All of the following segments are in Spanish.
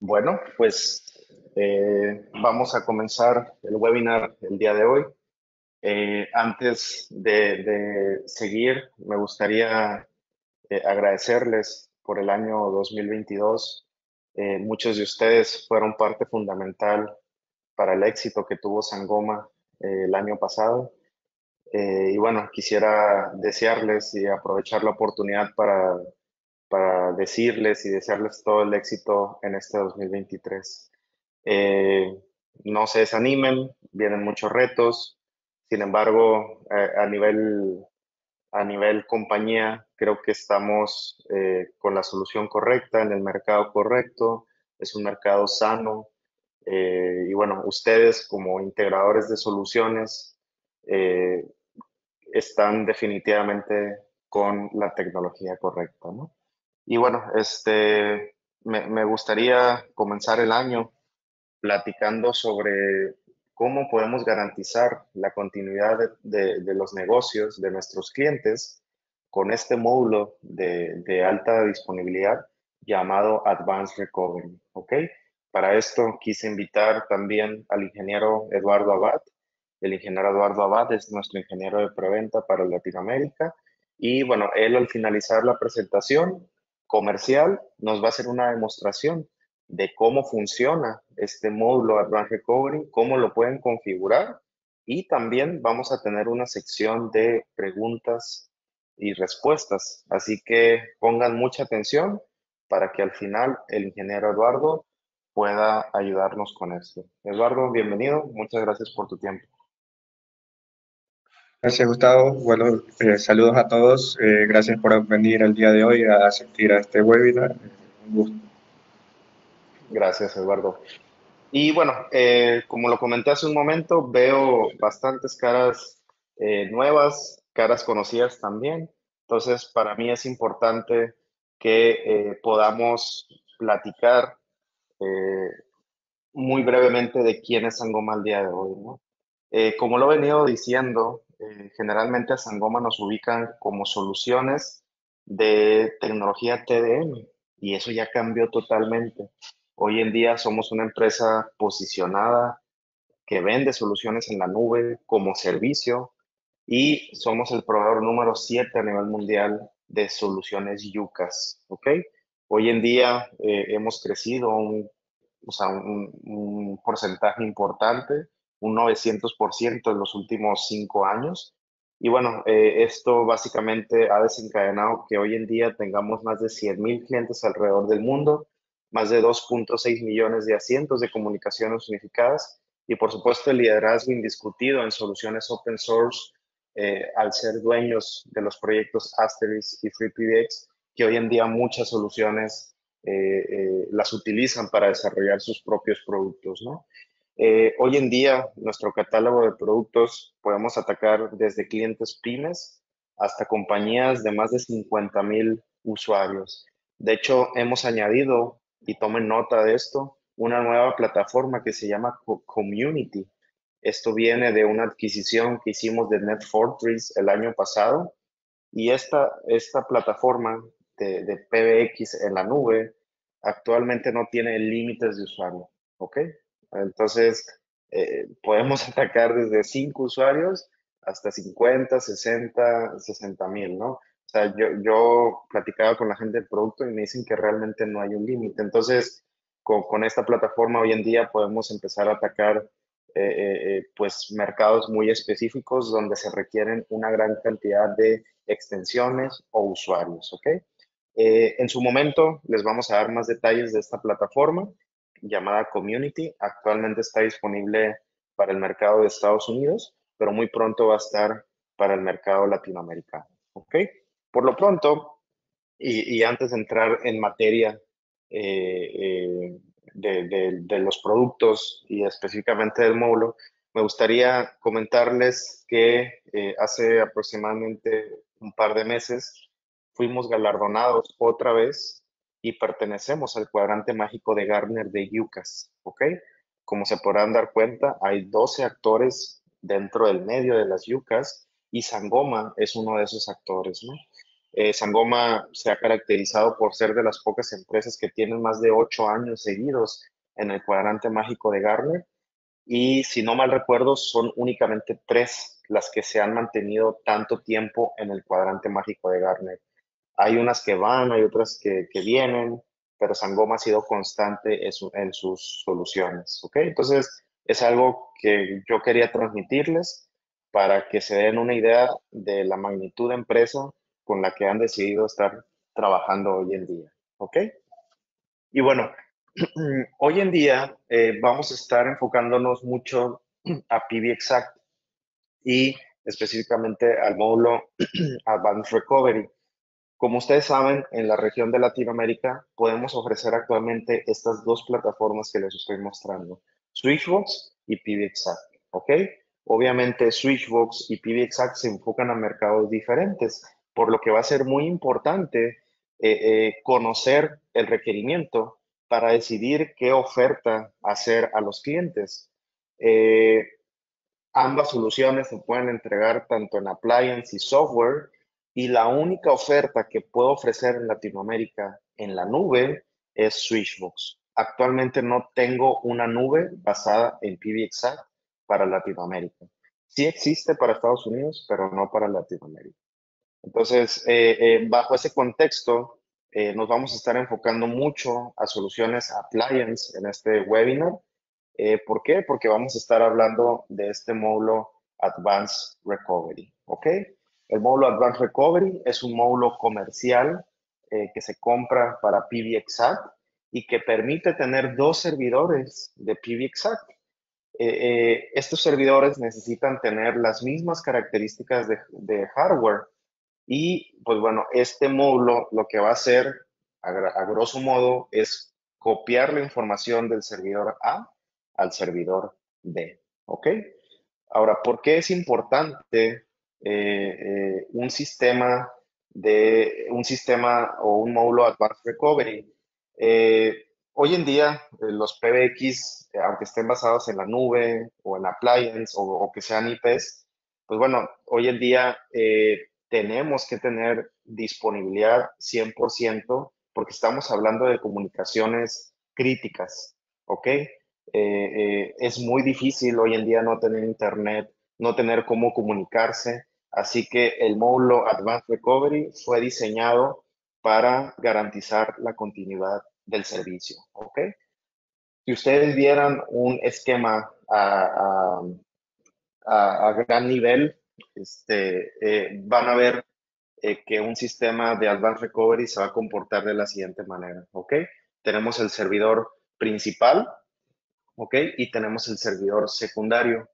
Bueno, pues vamos a comenzar el webinar el día de hoy. Antes de seguir, me gustaría agradecerles por el año 2022. Muchos de ustedes fueron parte fundamental para el éxito que tuvo Sangoma el año pasado. Y bueno, quisiera desearles y aprovechar la oportunidad para decirles y desearles todo el éxito en este 2023. Eh, no se desanimen, vienen muchos retos. Sin embargo, a nivel compañía, creo que estamos con la solución correcta, en el mercado correcto. Es un mercado sano. Y bueno, ustedes como integradores de soluciones eh, están definitivamente con la tecnología correcta, ¿no? Y bueno, me gustaría comenzar el año platicando sobre cómo podemos garantizar la continuidad de los negocios de nuestros clientes con este módulo de alta disponibilidad llamado Advanced Recovery, ¿ok? Para esto quise invitar también al ingeniero Eduardo Abad. El ingeniero Eduardo Abad es nuestro ingeniero de preventa para Latinoamérica y bueno, él al finalizar la presentación comercial nos va a hacer una demostración de cómo funciona este módulo Advanced Recovery, cómo lo pueden configurar y también vamos a tener una sección de preguntas y respuestas. Así que pongan mucha atención para que al final el ingeniero Eduardo pueda ayudarnos con esto. Eduardo, bienvenido. Muchas gracias por tu tiempo. Gracias, Gustavo. Bueno, saludos a todos. Gracias por venir el día de hoy a asistir a este webinar. Un gusto. Gracias, Eduardo. Y bueno, como lo comenté hace un momento, veo bastantes caras nuevas, caras conocidas también. Entonces, para mí es importante que podamos platicar eh, muy brevemente de quién es Sangoma al día de hoy, ¿no? Como lo he venido diciendo, generalmente a Sangoma nos ubican como soluciones de tecnología TDM y eso ya cambió totalmente. Hoy en día somos una empresa posicionada que vende soluciones en la nube como servicio y somos el proveedor número 7 a nivel mundial de soluciones UCaaS, ¿ok? Hoy en día hemos crecido un porcentaje importante, un 900% en los últimos 5 años. Y bueno, esto básicamente ha desencadenado que hoy en día tengamos más de 100,000 clientes alrededor del mundo, más de 2,6 millones de asientos de comunicaciones unificadas y por supuesto el liderazgo indiscutido en soluciones open source al ser dueños de los proyectos Asterisk y FreePBX, que hoy en día muchas soluciones las utilizan para desarrollar sus propios productos, ¿no? Hoy en día, nuestro catálogo de productos podemos atacar desde clientes pymes hasta compañías de más de 50,000 usuarios. De hecho, hemos añadido, y tomen nota de esto, una nueva plataforma que se llama Community. Esto viene de una adquisición que hicimos de NetFortris el año pasado y esta plataforma de PBX en la nube actualmente no tiene límites de usuario, ¿ok? Entonces, podemos atacar desde 5 usuarios hasta 50, 60, 60,000, ¿no? O sea, yo platicaba con la gente del producto y me dicen que realmente no hay un límite. Entonces, con esta plataforma hoy en día podemos empezar a atacar pues mercados muy específicos donde se requieren una gran cantidad de extensiones o usuarios, ¿ok? En su momento les vamos a dar más detalles de esta plataforma llamada Community. Actualmente está disponible para el mercado de Estados Unidos, pero muy pronto va a estar para el mercado latinoamericano, ¿ok? Por lo pronto, y antes de entrar en materia de los productos y específicamente del módulo, me gustaría comentarles que hace aproximadamente un par de meses fuimos galardonados otra vez y pertenecemos al cuadrante mágico de Gartner de UCAS, ¿ok? Como se podrán dar cuenta, hay 12 actores dentro del medio de las UCAS y Sangoma es uno de esos actores, ¿no? Sangoma se ha caracterizado por ser de las pocas empresas que tienen más de 8 años seguidos en el cuadrante mágico de Gartner. Y si no mal recuerdo, son únicamente tres las que se han mantenido tanto tiempo en el cuadrante mágico de Gartner. Hay unas que van, hay otras que vienen, pero Sangoma ha sido constante en sus soluciones, ¿ok? Entonces, es algo que yo quería transmitirles para que se den una idea de la magnitud de empresa con la que han decidido estar trabajando hoy en día, ¿ok? Y bueno, hoy en día vamos a estar enfocándonos mucho a PBXact y específicamente al módulo Advanced Recovery. Como ustedes saben, en la región de Latinoamérica podemos ofrecer actualmente estas dos plataformas que les estoy mostrando, Switchbox y PBXact, ¿ok? Obviamente Switchbox y PBXact se enfocan a mercados diferentes, por lo que va a ser muy importante conocer el requerimiento para decidir qué oferta hacer a los clientes. Eh, Ambas soluciones se pueden entregar tanto en appliance y software, y la única oferta que puedo ofrecer en Latinoamérica en la nube es Switchbox. Actualmente no tengo una nube basada en PBXact para Latinoamérica. Sí existe para Estados Unidos, pero no para Latinoamérica. Entonces, bajo ese contexto, nos vamos a estar enfocando mucho a soluciones appliance en este webinar. ¿Por qué? Porque vamos a estar hablando de este módulo Advanced Recovery, ¿ok? El módulo Advanced Recovery es un módulo comercial que se compra para PBXact y que permite tener dos servidores de PBXact. Estos servidores necesitan tener las mismas características de hardware y pues bueno, este módulo lo que va a hacer a grosso modo es copiar la información del servidor A al servidor B. ¿Ok? Ahora, ¿por qué es importante un sistema o un módulo Advanced Recovery? Hoy en día, los PBX, aunque estén basados en la nube o en appliance o que sean IPs, pues bueno, hoy en día tenemos que tener disponibilidad 100% porque estamos hablando de comunicaciones críticas, ¿ok? Es muy difícil hoy en día no tener internet, no tener cómo comunicarse, así que el módulo Advanced Recovery fue diseñado para garantizar la continuidad del servicio, ¿ok? Si ustedes vieran un esquema a gran nivel, van a ver que un sistema de Advanced Recovery se va a comportar de la siguiente manera, ¿ok? Tenemos el servidor principal, ¿ok? Y tenemos el servidor secundario.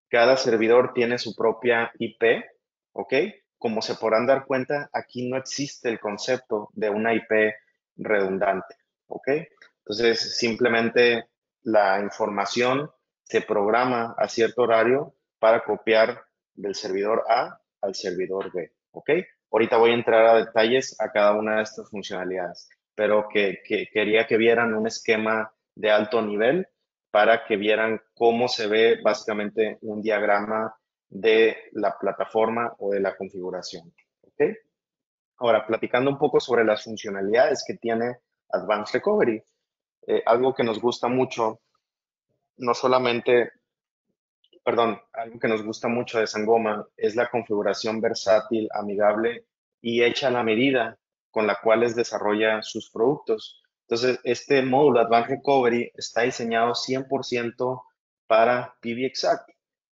Cada servidor tiene su propia IP, ¿ok? Como se podrán dar cuenta, aquí no existe el concepto de una IP redundante, ¿ok? Entonces, simplemente la información se programa a cierto horario para copiar del servidor A al servidor B, ¿ok? Ahorita voy a entrar a detalles a cada una de estas funcionalidades, pero que quería que vieran un esquema de alto nivel para que vieran cómo se ve básicamente un diagrama de la plataforma o de la configuración. ¿Ok? Ahora, platicando un poco sobre las funcionalidades que tiene Advanced Recovery, algo que nos gusta mucho, no solamente, perdón, algo que nos gusta mucho de Sangoma es la configuración versátil, amigable y hecha a la medida con la cual les desarrolla sus productos. Entonces, este módulo Advanced Recovery está diseñado 100% para PBXact.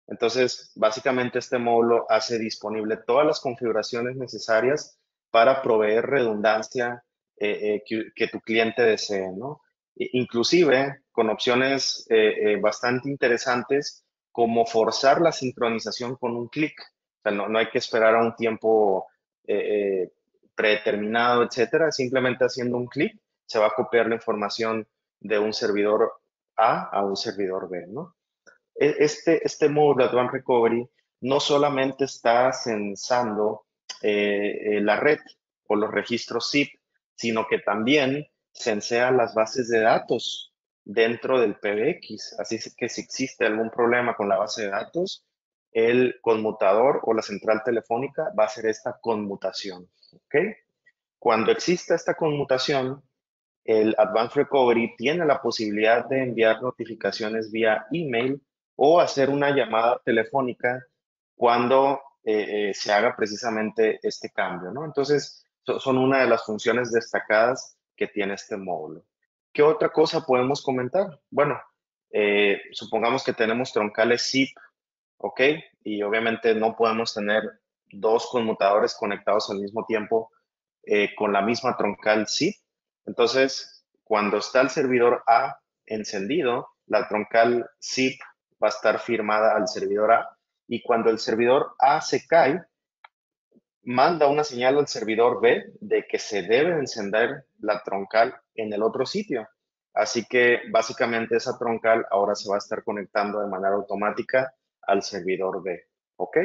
Entonces, básicamente este módulo hace disponible todas las configuraciones necesarias para proveer redundancia que tu cliente desee, ¿no? Inclusive con opciones bastante interesantes como forzar la sincronización con un clic. O sea, no hay que esperar a un tiempo eh, eh, predeterminado, etcétera. Simplemente haciendo un clic se va a copiar la información de un servidor A un servidor B, ¿no? Este módulo de Advanced Recovery no solamente está censando la red o los registros zip, sino que también censea las bases de datos dentro del PBX. Así que si existe algún problema con la base de datos, el conmutador o la central telefónica va a hacer esta conmutación. ¿ok? Cuando exista esta conmutación, el Advanced Recovery tiene la posibilidad de enviar notificaciones vía email o hacer una llamada telefónica cuando se haga precisamente este cambio, ¿no? Entonces, son una de las funciones destacadas que tiene este módulo. ¿Qué otra cosa podemos comentar? Bueno, supongamos que tenemos troncales zip, ¿ok? Y obviamente no podemos tener dos conmutadores conectados al mismo tiempo con la misma troncal zip. Entonces, cuando está el servidor A encendido, la troncal zip va a estar firmada al servidor A. Y cuando el servidor A se cae, manda una señal al servidor B de que se debe encender la troncal en el otro sitio. Así que básicamente esa troncal ahora se va a estar conectando de manera automática al servidor B. ¿Ok?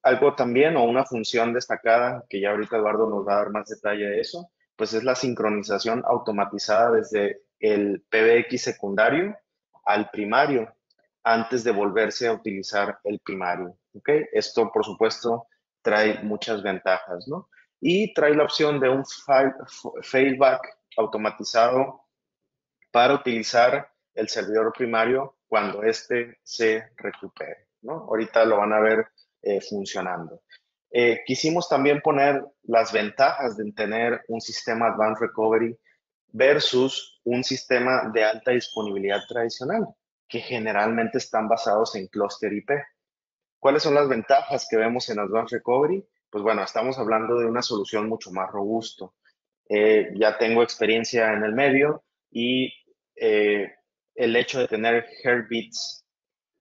Algo también o una función destacada, que ya ahorita Eduardo nos va a dar más detalle de eso, pues es la sincronización automatizada desde el PBX secundario al primario, antes de volverse a utilizar el primario. ¿Ok? Esto, por supuesto, trae muchas ventajas, ¿no? Y trae la opción de un failback automatizado para utilizar el servidor primario cuando éste se recupere, ¿no? Ahorita lo van a ver funcionando. Quisimos también poner las ventajas de tener un sistema Advanced Recovery versus un sistema de alta disponibilidad tradicional, que generalmente están basados en clúster IP. ¿Cuáles son las ventajas que vemos en Advanced Recovery? Pues bueno, estamos hablando de una solución mucho más robusto. Ya tengo experiencia en el medio y eh, el hecho de tener Heartbeats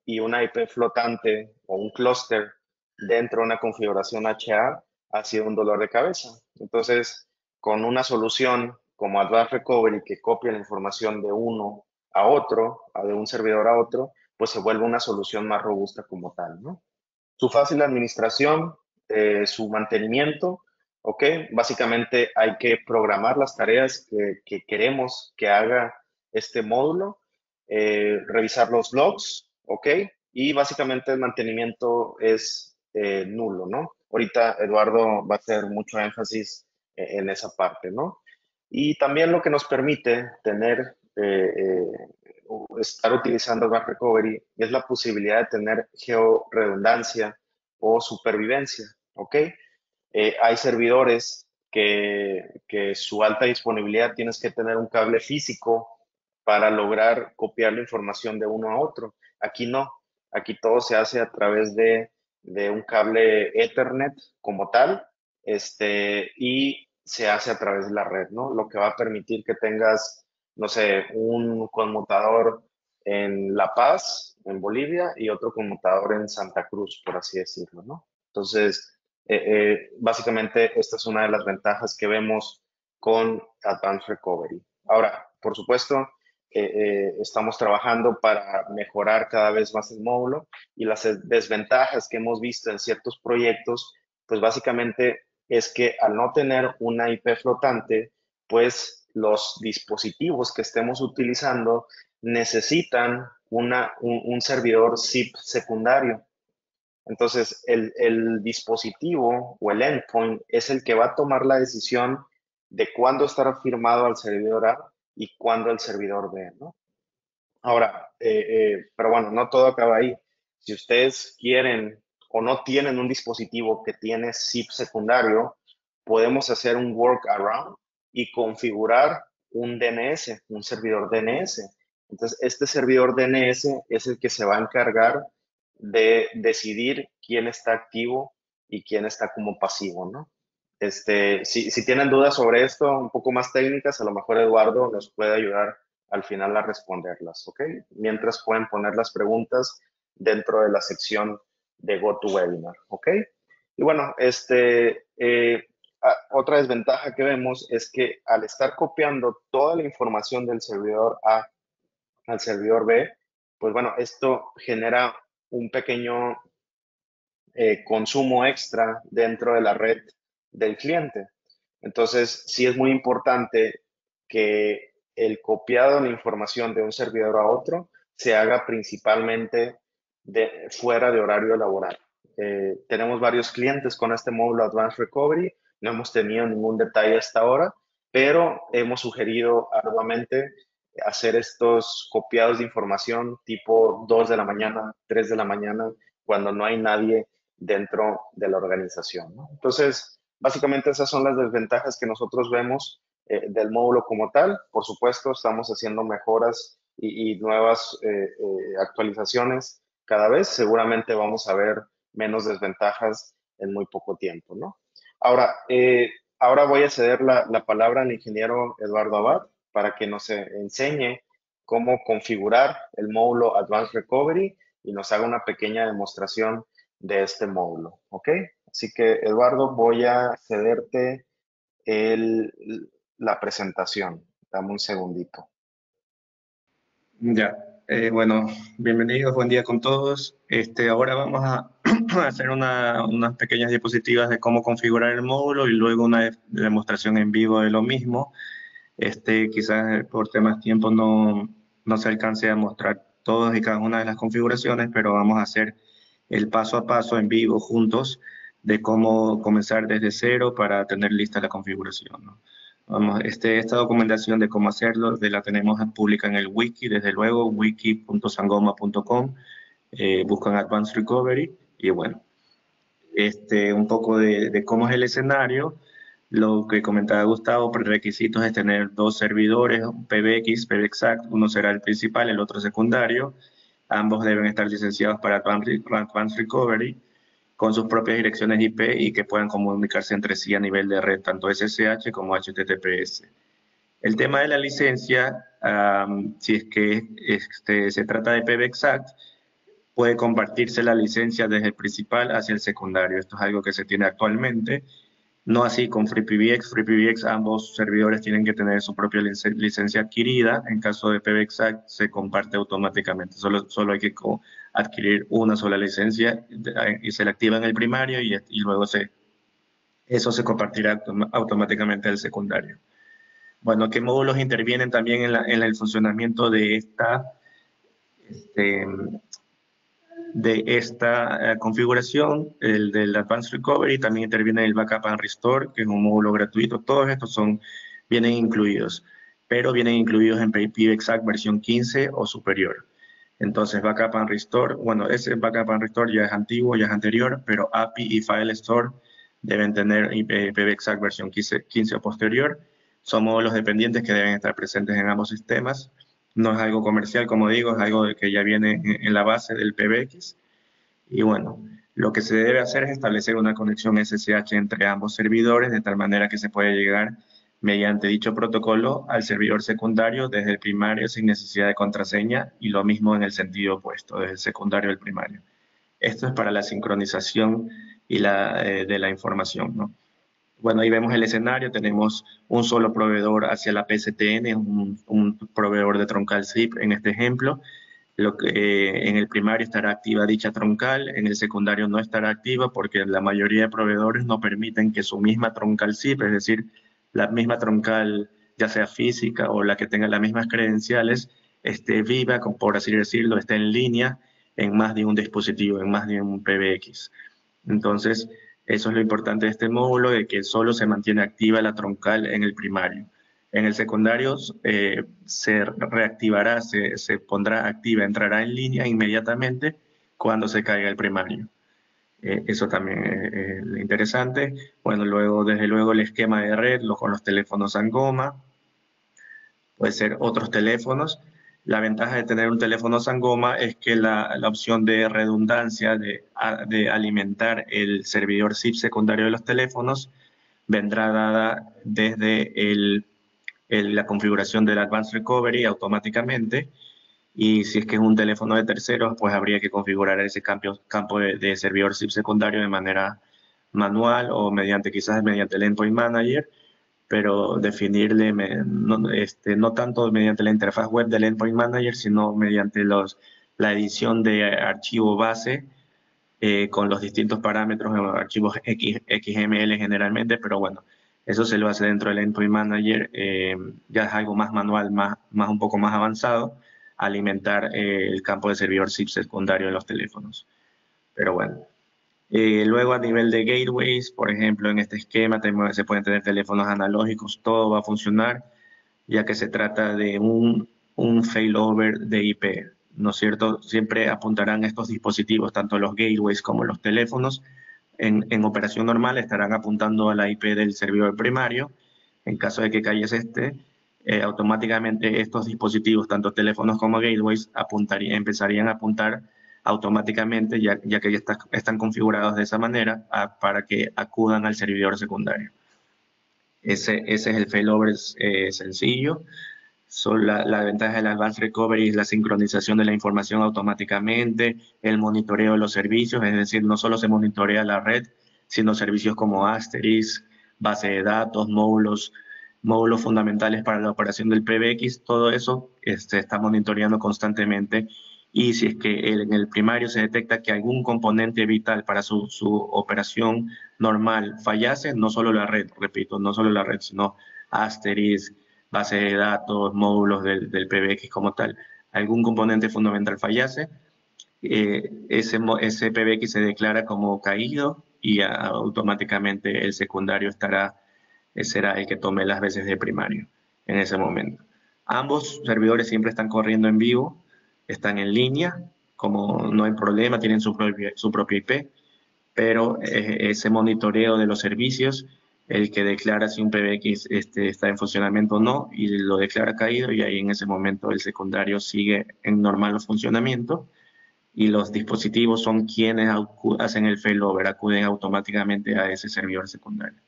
y una IP flotante o un clúster dentro de una configuración HA ha sido un dolor de cabeza. Entonces, con una solución como Advanced Recovery que copia la información de uno a otro, de un servidor a otro, pues se vuelve una solución más robusta como tal, ¿no? Su fácil administración, su mantenimiento, ¿ok? Básicamente hay que programar las tareas que queremos que haga este módulo, revisar los logs, ¿ok? Y básicamente el mantenimiento es nulo, ¿no? Ahorita Eduardo va a hacer mucho énfasis en esa parte, ¿no? Y también lo que nos permite tener o estar utilizando Back Recovery es la posibilidad de tener georredundancia o supervivencia, ¿ok? Hay servidores que su alta disponibilidad tienes que tener un cable físico para lograr copiar la información de uno a otro. Aquí no, aquí todo se hace a través de un cable Ethernet como tal, y se hace a través de la red, ¿no? Lo que va a permitir que tengas, no sé, un conmutador en La Paz, en Bolivia, y otro conmutador en Santa Cruz, por así decirlo, ¿no? Entonces, básicamente, esta es una de las ventajas que vemos con Advanced Recovery. Ahora, por supuesto, estamos trabajando para mejorar cada vez más el módulo y las desventajas que hemos visto en ciertos proyectos, pues básicamente es que al no tener una IP flotante, pues los dispositivos que estemos utilizando necesitan un servidor zip secundario. Entonces, el dispositivo o el endpoint es el que va a tomar la decisión de cuándo estará firmado al servidor A y cuándo al servidor B, ¿no? Ahora, pero bueno, no todo acaba ahí. Si ustedes quieren o no tienen un dispositivo que tiene zip secundario, podemos hacer un workaround y configurar un DNS, un servidor DNS. Entonces, este servidor DNS es el que se va a encargar de decidir quién está activo y quién está como pasivo, ¿no? Si tienen dudas sobre esto, un poco más técnicas, a lo mejor Eduardo nos puede ayudar al final a responderlas, ¿ok? Mientras pueden poner las preguntas dentro de la sección de GoToWebinar, ¿ok? Y bueno, otra desventaja que vemos es que al estar copiando toda la información del servidor A al servidor B, pues bueno, esto genera un pequeño consumo extra dentro de la red del cliente. Entonces, sí es muy importante que el copiado de la información de un servidor a otro se haga principalmente fuera de horario laboral. tenemos varios clientes con este módulo Advanced Recovery, no hemos tenido ningún detalle hasta ahora, pero hemos sugerido arduamente hacer estos copiados de información tipo 2 de la mañana, 3 de la mañana, cuando no hay nadie dentro de la organización, ¿no? Entonces, básicamente esas son las desventajas que nosotros vemos del módulo como tal. Por supuesto, estamos haciendo mejoras y nuevas actualizaciones cada vez. Seguramente vamos a ver menos desventajas en muy poco tiempo, ¿no? Ahora, ahora voy a ceder la palabra al ingeniero Eduardo Abad para que nos enseñe cómo configurar el módulo Advanced Recovery y nos haga una pequeña demostración de este módulo, ¿ok? Así que, Eduardo, voy a cederte el, la presentación. Dame un segundito. Ya, bueno, bienvenidos, buen día con todos. Ahora vamos a hacer unas pequeñas diapositivas de cómo configurar el módulo y luego una demostración en vivo de lo mismo. Quizás por temas de tiempo no se alcance a mostrar todas y cada una de las configuraciones, pero vamos a hacer el paso a paso en vivo juntos de cómo comenzar desde cero para tener lista la configuración, ¿no? Vamos, esta documentación de cómo hacerlo la tenemos pública en el wiki, desde luego, wiki.sangoma.com, buscan Advanced Recovery y bueno, un poco de cómo es el escenario. Lo que comentaba Gustavo, prerequisitos es tener dos servidores, PBX, PBXact, uno será el principal, el otro secundario. Ambos deben estar licenciados para Advanced Recovery con sus propias direcciones IP y que puedan comunicarse entre sí a nivel de red, tanto SSH como HTTPS. El tema de la licencia, si es que se trata de PBXact, puede compartirse la licencia desde el principal hacia el secundario. Esto es algo que se tiene actualmente. No así con FreePBX. FreePBX, ambos servidores tienen que tener su propia licencia adquirida. En caso de PBXact, se comparte automáticamente. Solo hay que adquirir una sola licencia y se la activa en el primario y luego eso se compartirá automáticamente al secundario. Bueno, ¿qué módulos intervienen también en el funcionamiento este, de esta configuración? El del Advanced Recovery, también interviene el Backup and Restore, que es un módulo gratuito. Todos estos vienen incluidos, pero vienen incluidos en PBXact versión 15 o superior. Entonces, Backup and Restore, bueno, ese Backup and Restore ya es antiguo, ya es anterior, pero API y File Store deben tener PBXact versión 15 o posterior. Son módulos dependientes que deben estar presentes en ambos sistemas. No es algo comercial, como digo, es algo que ya viene en la base del PBX. Y bueno, lo que se debe hacer es establecer una conexión SSH entre ambos servidores, de tal manera que se puede llegar mediante dicho protocolo al servidor secundario desde el primario sin necesidad de contraseña, y lo mismo en el sentido opuesto, desde el secundario al primario. Esto es para la sincronización de la información, ¿no? Bueno, ahí vemos el escenario, tenemos un solo proveedor hacia la PSTN, un proveedor de troncal zip en este ejemplo. En el primario estará activa dicha troncal, en el secundario no estará activa porque la mayoría de proveedores no permiten que su misma troncal zip, es decir, la misma troncal, ya sea física o la que tenga las mismas credenciales, esté viva, por así decirlo, esté en línea en más de un dispositivo, en más de un PBX. Entonces, eso es lo importante de este módulo, de que solo se mantiene activa la troncal en el primario. En el secundario se reactivará, se pondrá activa, entrará en línea inmediatamente cuando se caiga el primario. Eso también es interesante. Bueno, luego, desde luego, el esquema de red con los teléfonos Sangoma, puede ser otros teléfonos. La ventaja de tener un teléfono Sangoma es que la opción de redundancia de alimentar el servidor zip secundario de los teléfonos vendrá dada desde la configuración del Advanced Recovery automáticamente, y si es que es un teléfono de terceros, pues habría que configurar ese campo de servidor zip secundario de manera manual o quizás mediante el Endpoint Manager, pero definirle no tanto mediante la interfaz web del Endpoint Manager, sino mediante la edición de archivo base con los distintos parámetros, archivos XML generalmente, pero bueno, eso se lo hace dentro del Endpoint Manager, ya es algo más manual, un poco más avanzado, alimentar el campo de servidor zip secundario de los teléfonos. Pero bueno, Luego a nivel de gateways, por ejemplo, en este esquema se pueden tener teléfonos analógicos, todo va a funcionar, ya que se trata de un failover de IP, ¿no es cierto? Siempre apuntarán estos dispositivos, tanto los gateways como los teléfonos, en operación normal estarán apuntando a la IP del servidor primario. En caso de que calles automáticamente estos dispositivos, tanto teléfonos como gateways, empezarían a apuntar automáticamente, ya que ya están configurados de esa manera, para que acudan al servidor secundario. Ese es el failover sencillo. La ventaja del Advanced Recovery es la sincronización de la información automáticamente, el monitoreo de los servicios, es decir, no solo se monitorea la red, sino servicios como Asterisk, base de datos, módulos fundamentales para la operación del PBX, todo eso está monitoreando constantemente. Y si es que en el primario se detecta que algún componente vital para su operación normal fallase, no solo la red, repito, no solo la red, sino Asterisk, base de datos, módulos del PBX como tal, algún componente fundamental fallase, ese PBX se declara como caído y automáticamente el secundario será el que tome las veces de primario en ese momento. Ambos servidores siempre están corriendo en vivo, están en línea, como no hay problema, tienen su propia IP, pero ese monitoreo de los servicios, el que declara si un PBX está en funcionamiento o no, y lo declara caído, y ahí en ese momento el secundario sigue en normal funcionamiento, y los dispositivos son quienes hacen el failover, acuden automáticamente a ese servidor secundario.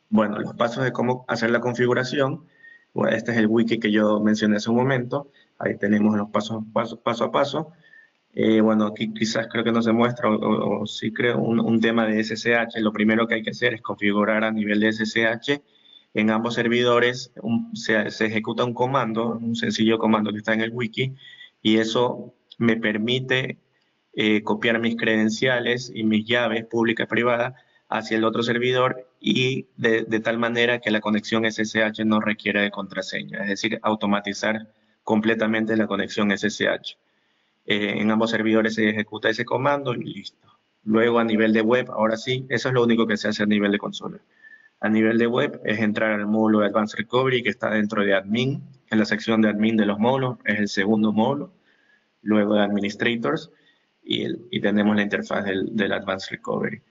Bueno, los pasos de cómo hacer la configuración, bueno, este es el wiki que yo mencioné hace un momento, ahí tenemos los pasos paso a paso. Bueno, aquí quizás creo que no se muestra, o sí creo, un tema de SSH. Lo primero que hay que hacer es configurar a nivel de SSH en ambos servidores. Se ejecuta un comando, un sencillo comando que está en el wiki, y eso me permite copiar mis credenciales y mis llaves pública y privada hacia el otro servidor, y de tal manera que la conexión SSH no requiera de contraseña, es decir, automatizar completamente la conexión SSH. En ambos servidores se ejecuta ese comando y listo. Luego a nivel de web, ahora sí, eso es lo único que se hace a nivel de consola. A nivel de web es entrar al módulo de Advanced Recovery que está dentro de Admin, en la sección de Admin de los módulos, es el segundo módulo, luego de Administrators, y tenemos la interfaz del Advanced Recovery.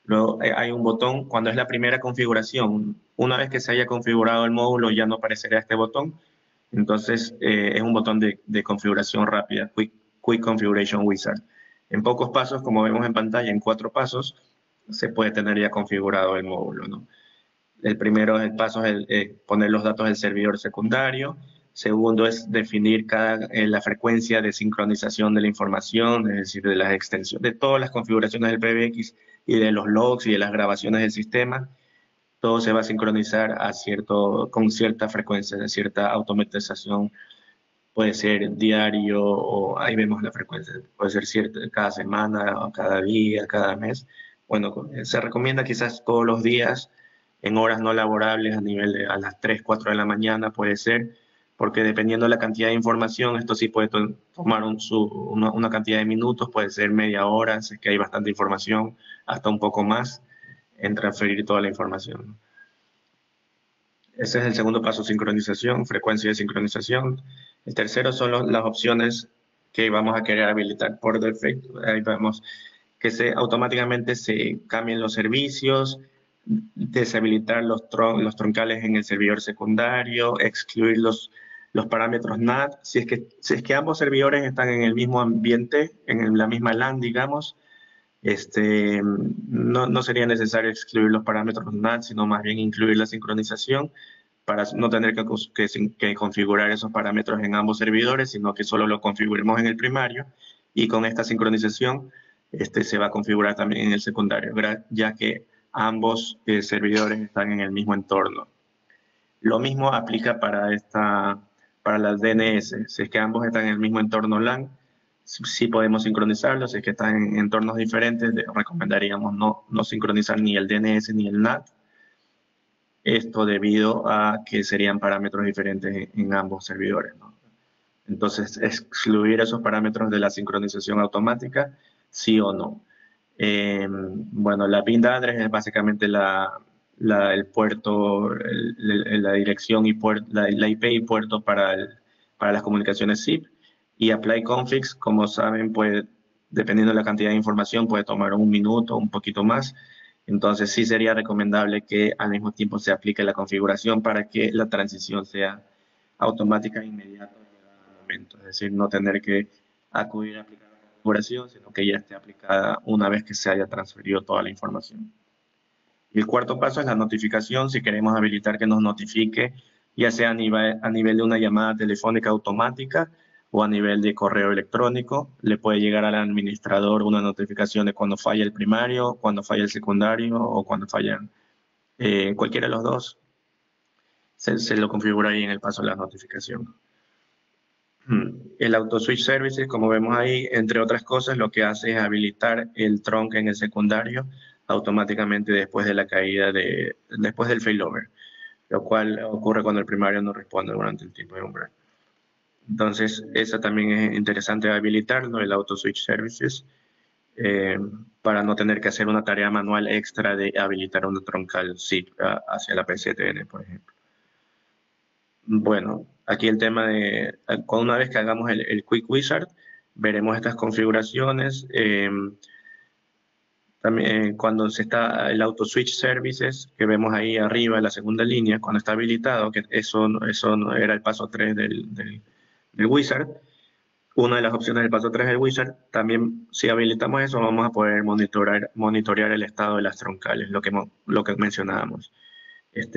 Luego hay un botón, cuando es la primera configuración, una vez que se haya configurado el módulo ya no aparecerá este botón, entonces es un botón de configuración rápida, Quick Configuration Wizard. En pocos pasos, como vemos en pantalla, en 4 pasos, se puede tener ya configurado el módulo, ¿no? El primero paso es poner los datos del servidor secundario. Segundo es definir la frecuencia de sincronización de la información, es decir, de las extensiones, de todas las configuraciones del PBX y de los logs y de las grabaciones del sistema. Todo se va a sincronizar con cierta frecuencia, de cierta automatización. Puede ser diario, o ahí vemos la frecuencia, puede ser cada semana, o cada día, cada mes. Bueno, se recomienda quizás todos los días, en horas no laborables, a las 3, 4 de la mañana puede ser, porque dependiendo de la cantidad de información, esto sí puede tomar una cantidad de minutos, puede ser media hora, si es que hay bastante información, hasta un poco más, en transferir toda la información. Ese es el segundo paso, sincronización, frecuencia de sincronización. El tercero son las opciones que vamos a querer habilitar por defecto. Ahí vemos que automáticamente se cambien los servicios, deshabilitar los troncales en el servidor secundario, excluir los parámetros NAT. Si es que ambos servidores están en el mismo ambiente, en la misma LAN, digamos, no sería necesario excluir los parámetros NAT, sino más bien incluir la sincronización para no tener que configurar esos parámetros en ambos servidores, sino que solo lo configuremos en el primario, y con esta sincronización se va a configurar también en el secundario, ya que ambos servidores están en el mismo entorno. Lo mismo aplica para las DNS. Si es que ambos están en el mismo entorno LAN, sí podemos sincronizarlos. Si es que están en entornos diferentes, recomendaríamos no sincronizar ni el DNS ni el NAT. Esto debido a que serían parámetros diferentes en ambos servidores, ¿no? Entonces, excluir esos parámetros de la sincronización automática, sí o no. Bueno, la PIN address es básicamente el puerto, la dirección y la IP y puerto para las comunicaciones SIP. Y apply configs, como saben, puede, dependiendo de la cantidad de información, puede tomar un minuto, un poquito más. Entonces sí sería recomendable que al mismo tiempo se aplique la configuración para que la transición sea automática e inmediata en cada momento. Es decir, no tener que acudir a aplicar la configuración, sino que ya esté aplicada una vez que se haya transferido toda la información. Y el cuarto paso es la notificación. Si queremos habilitar que nos notifique, ya sea a nivel de una llamada telefónica automática o a nivel de correo electrónico, le puede llegar al administrador una notificación de cuando falla el primario, cuando falla el secundario o cuando fallan cualquiera de los dos. Se lo configura ahí en el paso de la notificación. El Auto Switch Services, como vemos ahí, entre otras cosas, lo que hace es habilitar el trunk en el secundario automáticamente después de la caída después del failover, lo cual ocurre cuando el primario no responde durante el tiempo de umbral. Entonces, eso también es interesante habilitarlo, el Auto Switch Services, para no tener que hacer una tarea manual extra de habilitar una troncal SIP hacia la PCTN, por ejemplo. Bueno, aquí el tema de, una vez que hagamos el Quick Wizard, veremos estas configuraciones. También cuando se está el Auto Switch Services, que vemos ahí arriba en la segunda línea, cuando está habilitado, que eso no era el paso 3 del Wizard, una de las opciones del paso 3 del Wizard, también si habilitamos eso vamos a poder monitorear el estado de las troncales, lo que mencionábamos.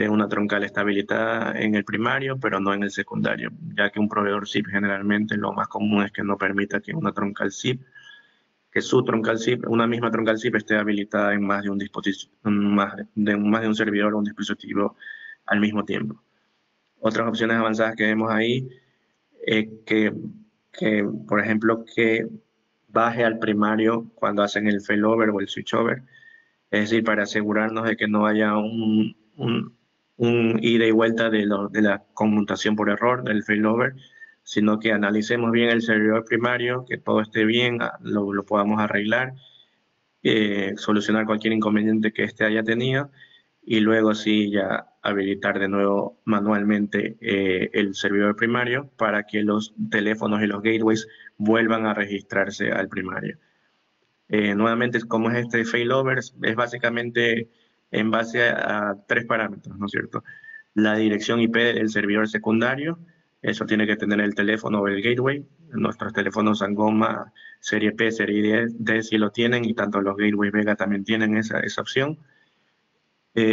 Una troncal está habilitada en el primario, pero no en el secundario, ya que un proveedor SIP generalmente lo más común es que no permita que una troncal SIP, que su troncal SIP, una misma troncal SIP esté habilitada en más de un dispositivo, más de un servidor o un dispositivo al mismo tiempo. Otras opciones avanzadas que vemos ahí, por ejemplo, que baje al primario cuando hacen el failover o el switchover, es decir, para asegurarnos de que no haya un ida y vuelta de la conmutación por error del failover, sino que analicemos bien el servidor primario, que todo esté bien, lo podamos arreglar, solucionar cualquier inconveniente que haya tenido y luego sí ya habilitar de nuevo manualmente el servidor primario para que los teléfonos y los gateways vuelvan a registrarse al primario. Nuevamente, como es este failover, es básicamente en base a 3 parámetros, ¿no es cierto? La dirección IP del servidor secundario, eso tiene que tener el teléfono o el gateway. Nuestros teléfonos Sangoma serie P, serie D sí lo tienen y tanto los gateways Vega también tienen esa opción.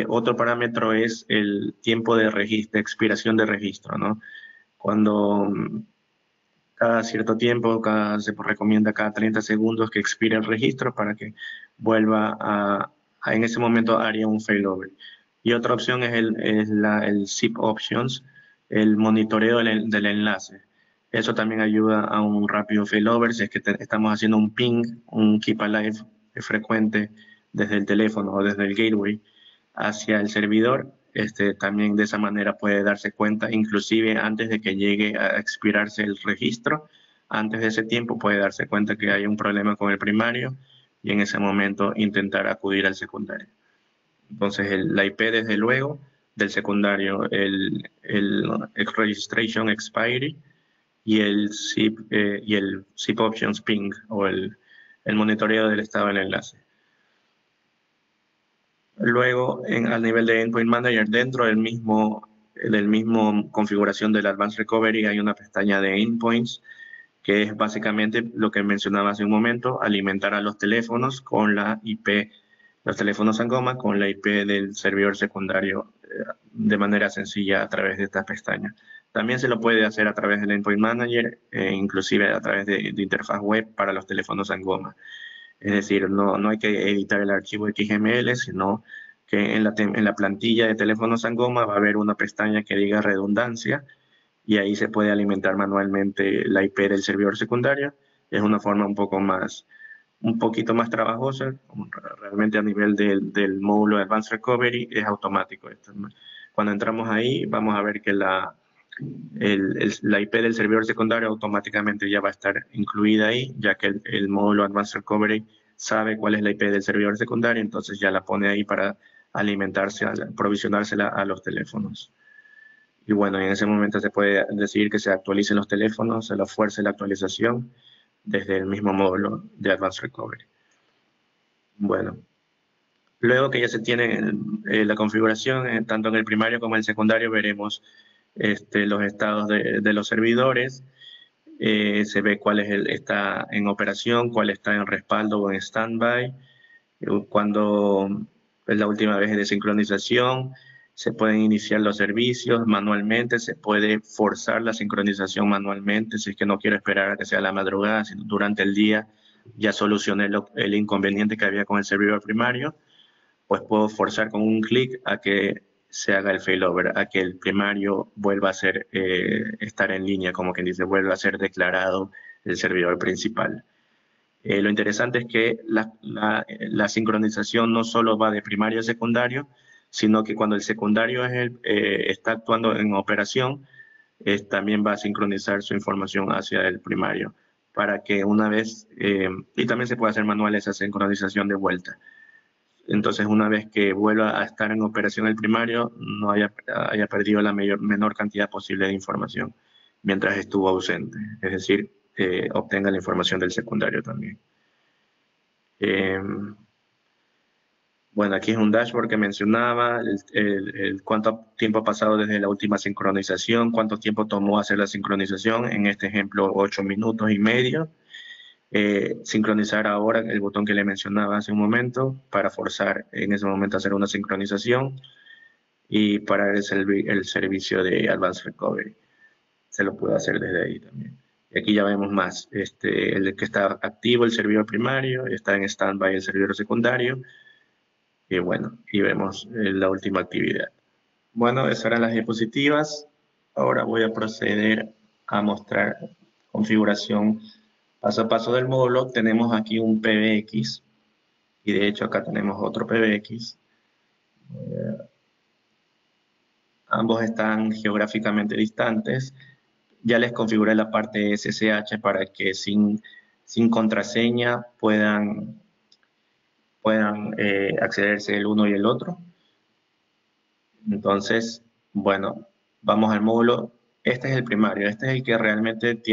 Otro parámetro es el tiempo de expiración de registro, ¿no? Cuando cada cierto tiempo, se recomienda cada 30 segundos que expire el registro para que vuelva en ese momento haría un failover. Y otra opción es el SIP Options, el monitoreo del enlace. Eso también ayuda a un rápido failover si es que estamos haciendo un ping, un keep alive frecuente desde el teléfono o desde el gateway hacia el servidor. También de esa manera puede darse cuenta, inclusive antes de que llegue a expirarse el registro, antes de ese tiempo puede darse cuenta que hay un problema con el primario y en ese momento intentar acudir al secundario. Entonces la IP desde luego del secundario, el Registration Expiry y el SIP Options Ping o el monitoreo del estado del enlace. Luego, al nivel de Endpoint Manager, dentro del mismo configuración del Advanced Recovery hay una pestaña de Endpoints, que es básicamente lo que mencionaba hace un momento, alimentar a los teléfonos con la IP, los teléfonos Sangoma con la IP del servidor secundario de manera sencilla a través de esta pestaña. También se lo puede hacer a través del Endpoint Manager, inclusive a través de interfaz web para los teléfonos Sangoma. Es decir, no hay que editar el archivo XML, sino que en la plantilla de teléfono Sangoma va a haber una pestaña que diga redundancia y ahí se puede alimentar manualmente la IP del servidor secundario. Es una forma un poquito más trabajosa, realmente a nivel del módulo de Advanced Recovery es automático. Cuando entramos ahí vamos a ver que la IP del servidor secundario automáticamente ya va a estar incluida ahí, ya que el módulo Advanced Recovery sabe cuál es la IP del servidor secundario, entonces ya la pone ahí para alimentarse, provisionársela a los teléfonos. Y bueno, en ese momento se puede decidir que se actualicen los teléfonos, se los fuerce la actualización desde el mismo módulo de Advanced Recovery. Bueno, luego que ya se tiene la configuración, tanto en el primario como en el secundario, veremos los estados de los servidores. Se ve cuál está en operación, cuál está en respaldo o en standby, cuando es la última vez de sincronización. Se pueden iniciar los servicios manualmente, se puede forzar la sincronización manualmente, si es que no quiero esperar a que sea la madrugada, sino durante el día ya solucioné el inconveniente que había con el servidor primario, pues puedo forzar con un clic a que se haga el failover, a que el primario vuelva a estar en línea, como quien dice, vuelva a ser declarado el servidor principal. Lo interesante es que la sincronización no solo va de primario a secundario, sino que cuando el secundario está actuando en operación, también va a sincronizar su información hacia el primario, para que una vez, y también se puede hacer manual esa sincronización de vuelta. Entonces, una vez que vuelva a estar en operación el primario, no haya perdido la menor cantidad posible de información mientras estuvo ausente. Es decir, obtenga la información del secundario también. Bueno, aquí es un dashboard que mencionaba cuánto tiempo ha pasado desde la última sincronización, cuánto tiempo tomó hacer la sincronización, en este ejemplo 8 minutos y medio. Sincronizar ahora, el botón que le mencionaba hace un momento, para forzar en ese momento a hacer una sincronización y parar el servicio de Advanced Recovery. Se lo puede hacer desde ahí también. Y aquí ya vemos más, el que está activo el servidor primario, está en standby el servidor secundario, y bueno, y vemos la última actividad. Bueno, esas eran las diapositivas. Ahora voy a proceder a mostrar configuración paso a paso del módulo. Tenemos aquí un PBX, y de hecho acá tenemos otro PBX. Ambos están geográficamente distantes. Ya les configuré la parte SSH para que sin contraseña puedan accederse el uno y el otro. Entonces, bueno, vamos al módulo. Este es el primario, este es el que realmente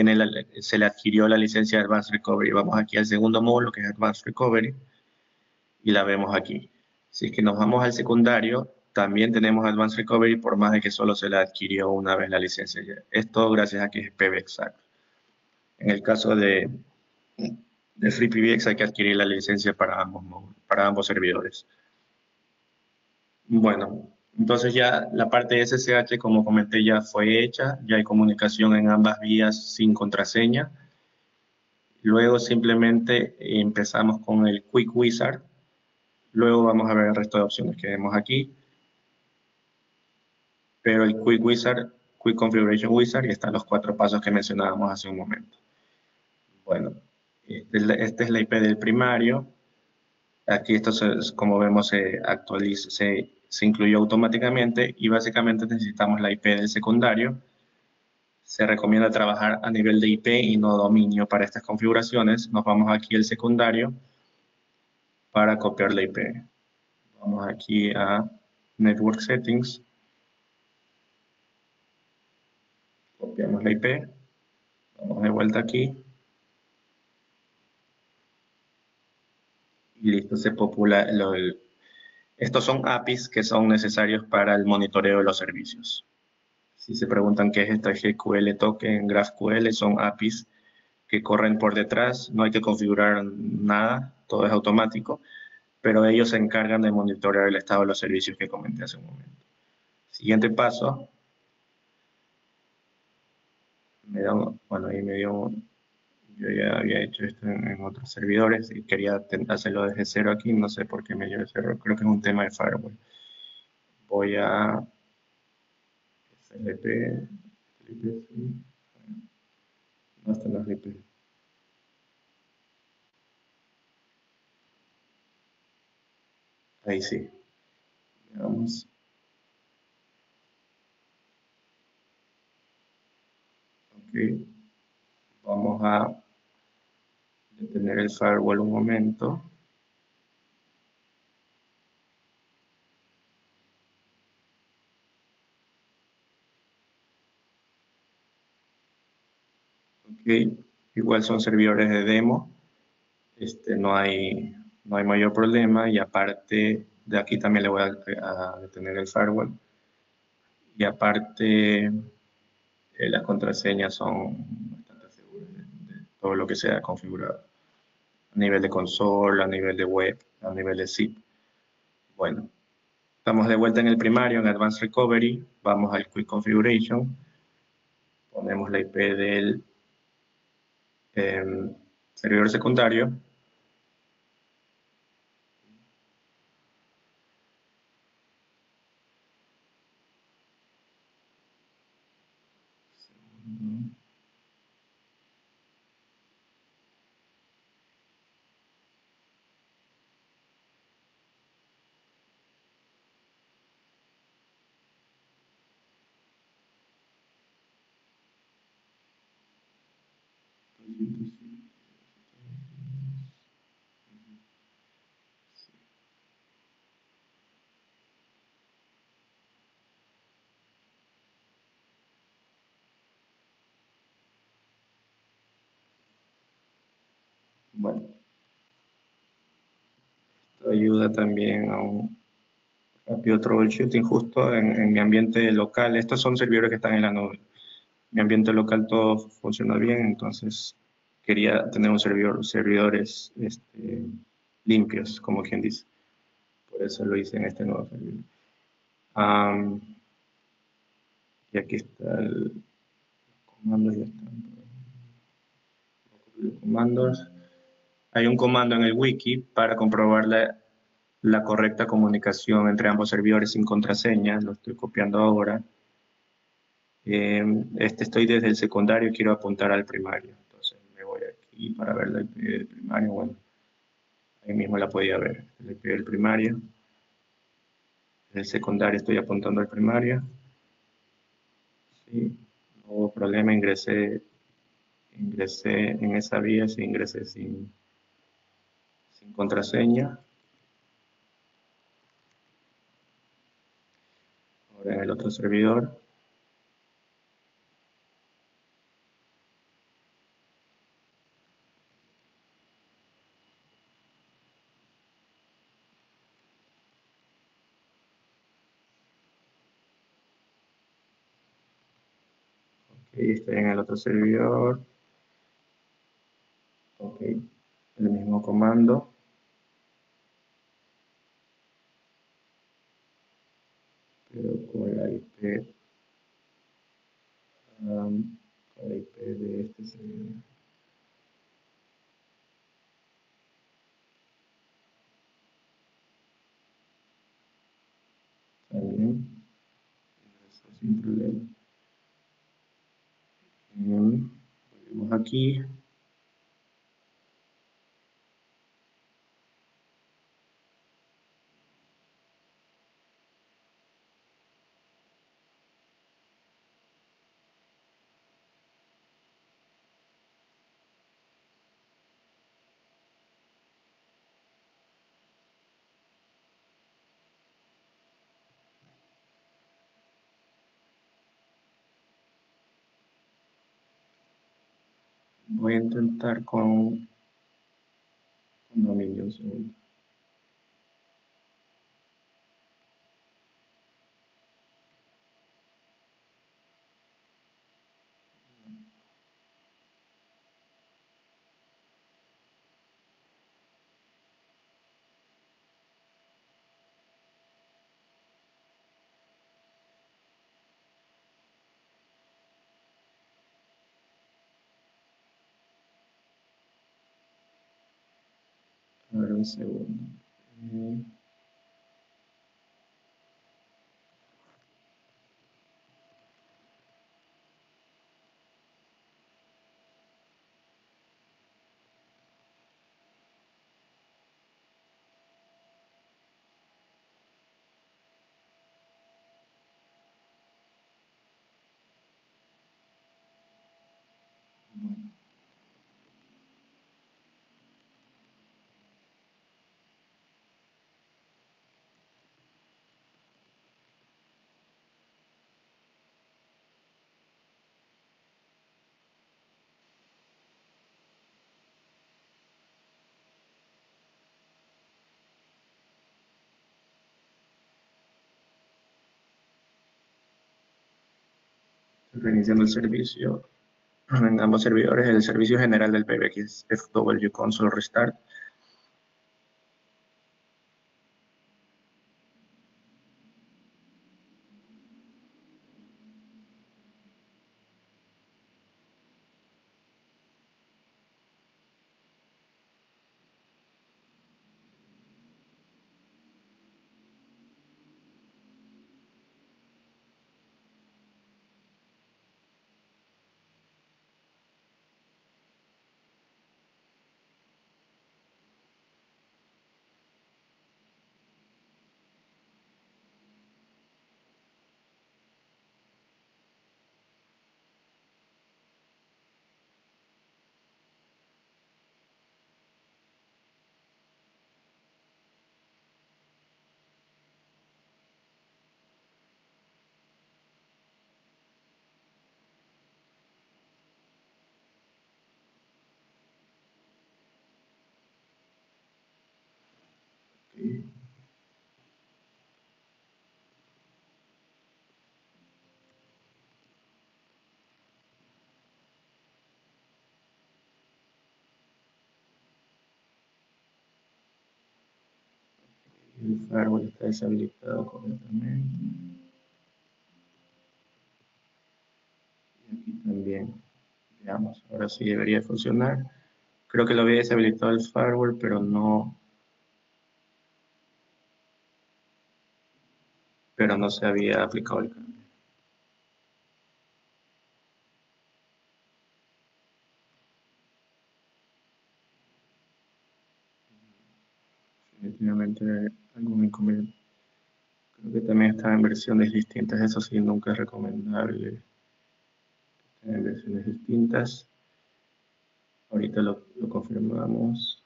se le adquirió la licencia de Advanced Recovery. Vamos aquí al segundo módulo, que es Advanced Recovery, y la vemos aquí. Si es que nos vamos al secundario, también tenemos Advanced Recovery, por más de que solo se le adquirió una vez la licencia. Esto gracias a que es PBXAC. En el caso de FreePBX hay que adquirir la licencia para ambos servidores. Bueno, entonces ya la parte de SSH, como comenté, ya fue hecha, ya hay comunicación en ambas vías sin contraseña. Luego simplemente empezamos con el Quick Wizard. Luego vamos a ver el resto de opciones que vemos aquí. Pero el Quick Wizard, Quick Configuration Wizard, y están los 4 pasos que mencionábamos hace un momento. Bueno, esta es la IP del primario. Aquí esto, como vemos, se incluyó automáticamente, y básicamente necesitamos la IP del secundario. Se recomienda trabajar a nivel de IP y no dominio para estas configuraciones. Nos vamos aquí al secundario para copiar la IP. Vamos aquí a Network Settings. Copiamos la IP. Vamos de vuelta aquí. Y listo, se popula. Estos son APIs que son necesarios para el monitoreo de los servicios. Si se preguntan qué es esta GQL token, GraphQL, son APIs que corren por detrás, no hay que configurar nada, todo es automático, pero ellos se encargan de monitorear el estado de los servicios que comenté hace un momento. Siguiente paso. Bueno, ahí yo ya había hecho esto en otros servidores y quería hacerlo desde cero aquí, no sé por qué me dio ese error, creo que es un tema de firewall. Voy a SLP, no están las IP. Ahí sí. Veamos. Ok. Vamos a detener el firewall un momento. Ok, igual son servidores de demo, no hay mayor problema y aparte de aquí también le voy a detener el firewall y aparte las contraseñas son bastante seguras de todo lo que sea configurado a nivel de consola, a nivel de web, a nivel de zip. Bueno, estamos de vuelta en el primario, en Advanced Recovery, vamos al Quick Configuration, ponemos la IP del servidor secundario. Bueno, esto ayuda también a un rápido troubleshooting justo en mi ambiente local. Estos son servidores que están en la nube. Mi ambiente local todo funciona bien, entonces quería tener servidores limpios, como quien dice. Por eso lo hice en este nuevo servidor. Y aquí está el comando, ya están. Comandos. Hay un comando en el wiki para comprobar la correcta comunicación entre ambos servidores sin contraseña. Lo estoy copiando ahora. Estoy desde el secundario y quiero apuntar al primario. Entonces me voy aquí para ver la IP del primario. Bueno, ahí mismo la podía ver. La IP del primario. Del secundario estoy apuntando al primario. Sí, no hubo problema, ingresé en esa vía, sí, ingresé sin contraseña. Ahora en el otro servidor. Okay, estoy en el otro servidor. Ok, el mismo comando. Pero con la IP, con la IP de este servidor. También, sin problema. Volvemos aquí. Voy a intentar con dominio un segundo. A ver, un segundo. Reiniciando el servicio en ambos servidores, el servicio general del PBX FW Console Restart. Okay. El firewall está deshabilitado completamente. Y aquí también. Veamos, ahora sí debería funcionar. Creo que lo había deshabilitado el firewall, pero no se había aplicado el cambio. Definitivamente algún inconveniente. Creo que también está en versiones distintas. Eso sí, nunca es recomendable tener versiones distintas. Ahorita lo confirmamos.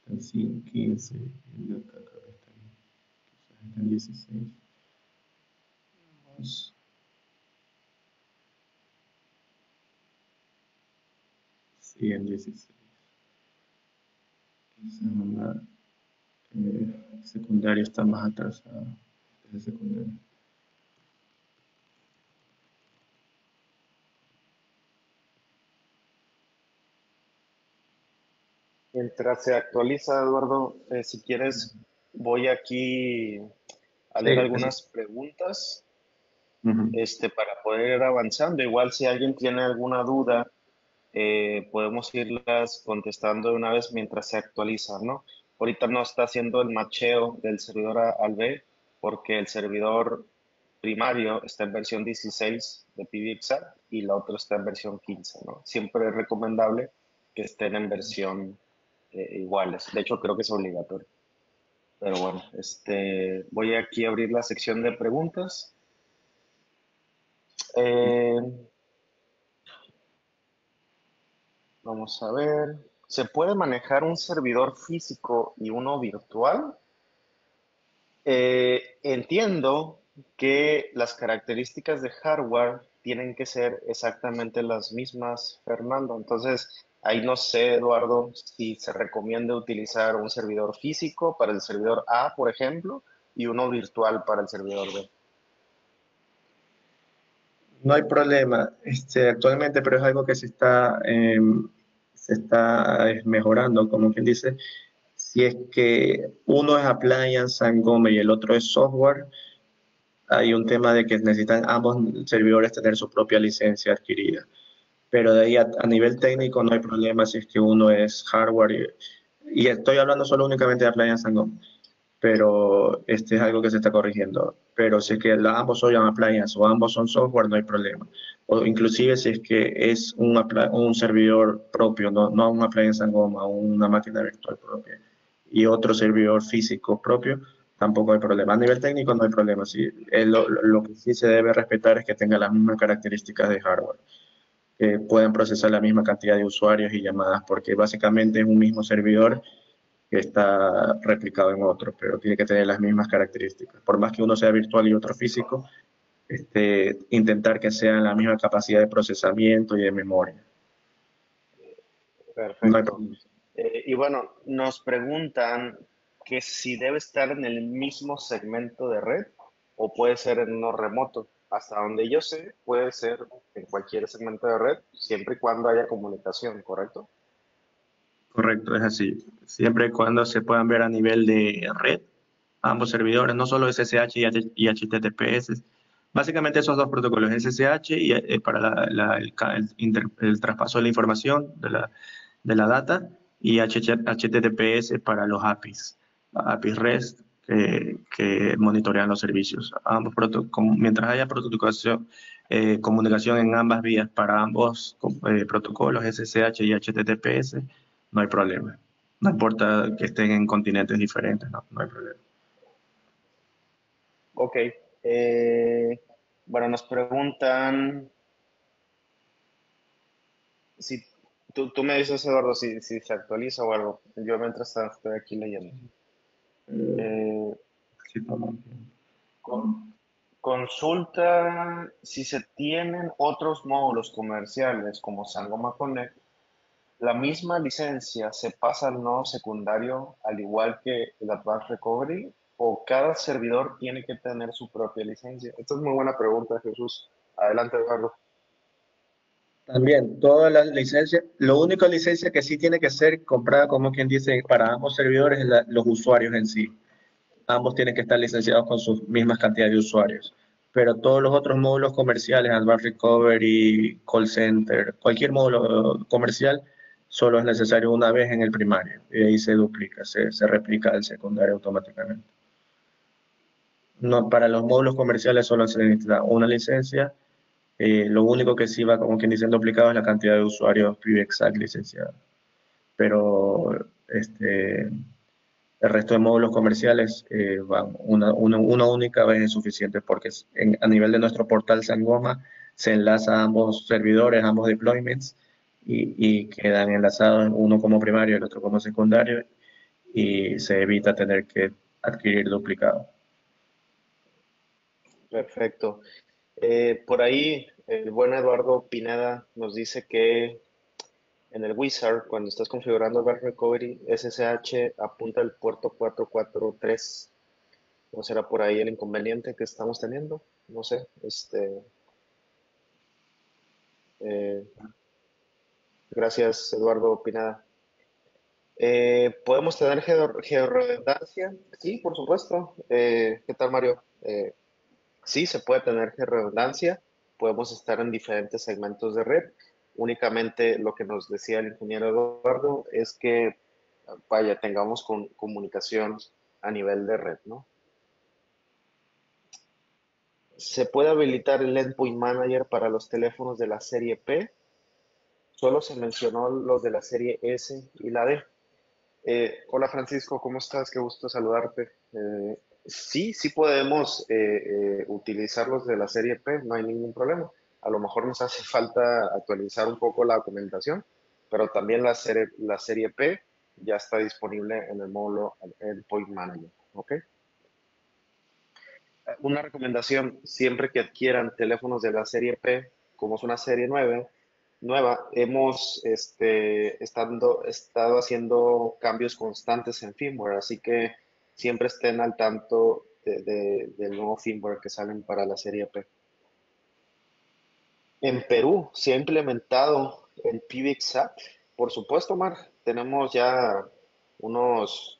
Está en 15. El de acá creo que está en 16. Vamos. Sí, en 16. Esa onda secundaria está más atrasada. Es secundaria. Mientras se actualiza, Eduardo, si quieres, voy aquí a leer Sí, algunas preguntas, uh-huh. para poder ir avanzando. Igual si alguien tiene alguna duda, podemos irlas contestando de una vez mientras se actualiza, ¿no? Ahorita no está haciendo el macheo del servidor al B porque el servidor primario está en versión 16 de PBXR y la otra está en versión 15, ¿no? Siempre es recomendable que estén en versión iguales. De hecho, creo que es obligatorio. Pero bueno, voy aquí a abrir la sección de preguntas. Eh, Vamos a ver. ¿Se puede manejar un servidor físico y uno virtual? Entiendo que las características de hardware tienen que ser exactamente las mismas, Fernando. Entonces, ahí no sé, Eduardo, si se recomienda utilizar un servidor físico para el servidor A, por ejemplo, y uno virtual para el servidor B. No hay problema actualmente, pero es algo que se está mejorando, como quien dice. Si es que uno es appliance Sangoma y el otro es software, hay un tema de que necesitan ambos servidores tener su propia licencia adquirida. Pero de ahí a nivel técnico no hay problema si es que uno es hardware y estoy hablando solo únicamente de appliance Sangoma, pero este es algo que se está corrigiendo. Pero si es que ambos son appliance o ambos son software, no hay problema. O inclusive si es que es un servidor propio, no un appliance en goma, una máquina virtual propia, y otro servidor físico propio, tampoco hay problema. A nivel técnico no hay problema. Sí, lo que sí se debe respetar es que tenga las mismas características de hardware, que pueden procesar la misma cantidad de usuarios y llamadas, porque básicamente es un mismo servidor que está replicado en otro, pero tiene que tener las mismas características. Por más que uno sea virtual y otro físico, intentar que sean la misma capacidad de procesamiento y de memoria. No hay Perfecto. problema. Y bueno, nos preguntan que si debe estar en el mismo segmento de red o puede ser en uno remoto. hasta donde yo sé, puede ser en cualquier segmento de red, siempre y cuando haya comunicación, ¿correcto? Correcto, es así. Siempre y cuando se puedan ver a nivel de red, ambos servidores, no solo SSH y HTTPS. Básicamente esos dos protocolos, SSH y, para el traspaso de la información, de la data, y HTTPS para los APIs, APIs REST que monitorean los servicios. Mientras haya comunicación en ambas vías para ambos protocolos, SSH y HTTPS, no hay problema. No importa que estén en continentes diferentes, no hay problema. Ok. Bueno, nos preguntan si tú me dices, Eduardo, si se actualiza o algo. Yo mientras tanto estoy aquí leyendo. Eh, Sí, toma un tiempo. con- Consulta si se tienen otros módulos comerciales como Sangoma Connect. La misma licencia se pasa al nodo secundario al igual que el Advanced Recovery o cada servidor tiene que tener su propia licencia. Esta es muy buena pregunta, Jesús. Adelante, Eduardo. También, todas las licencias, lo único licencia que sí tiene que ser comprada, como quien dice, para ambos servidores es los usuarios en sí. Ambos tienen que estar licenciados con sus mismas cantidades de usuarios. Pero todos los otros módulos comerciales, Advanced Recovery, Call Center, cualquier módulo comercial, solo es necesario una vez en el primario. Y ahí se duplica, se replica el secundario automáticamente. No, para los módulos comerciales solo se necesita una licencia. Lo único que sí va, como quien dice, duplicado es la cantidad de usuarios PBXAC licenciados. Pero el resto de módulos comerciales van una única vez es suficiente porque a nivel de nuestro portal Sangoma se enlaza a ambos servidores, a ambos deployments y quedan enlazados uno como primario y el otro como secundario y se evita tener que adquirir duplicado. Perfecto. Por ahí, el buen Eduardo Pineda nos dice que en el Wizard, cuando estás configurando el Back Recovery, SSH apunta al puerto 443. ¿No será por ahí el inconveniente que estamos teniendo? No sé. Eh, gracias, Eduardo Pineda. ¿Podemos tener georredundancia? Sí, por supuesto. ¿Qué tal, Mario? Sí, se puede tener redundancia, podemos estar en diferentes segmentos de red. Únicamente lo que nos decía el ingeniero Eduardo es que, vaya, tengamos comunicación a nivel de red, ¿no? Se puede habilitar el Endpoint Manager para los teléfonos de la serie P, solo se mencionó los de la serie S y la D. Hola Francisco, ¿cómo estás? Qué gusto saludarte. Sí podemos utilizar los de la serie P, no hay ningún problema. A lo mejor nos hace falta actualizar un poco la documentación, pero también la serie P ya está disponible en el módulo Endpoint Manager. ¿Ok? Una recomendación, siempre que adquieran teléfonos de la serie P, como es una serie nueva, hemos estado haciendo cambios constantes en firmware, así que siempre estén al tanto del nuevo firmware que salen para la serie P. En Perú se ha implementado el PBXAC, por supuesto, Mar, tenemos ya unos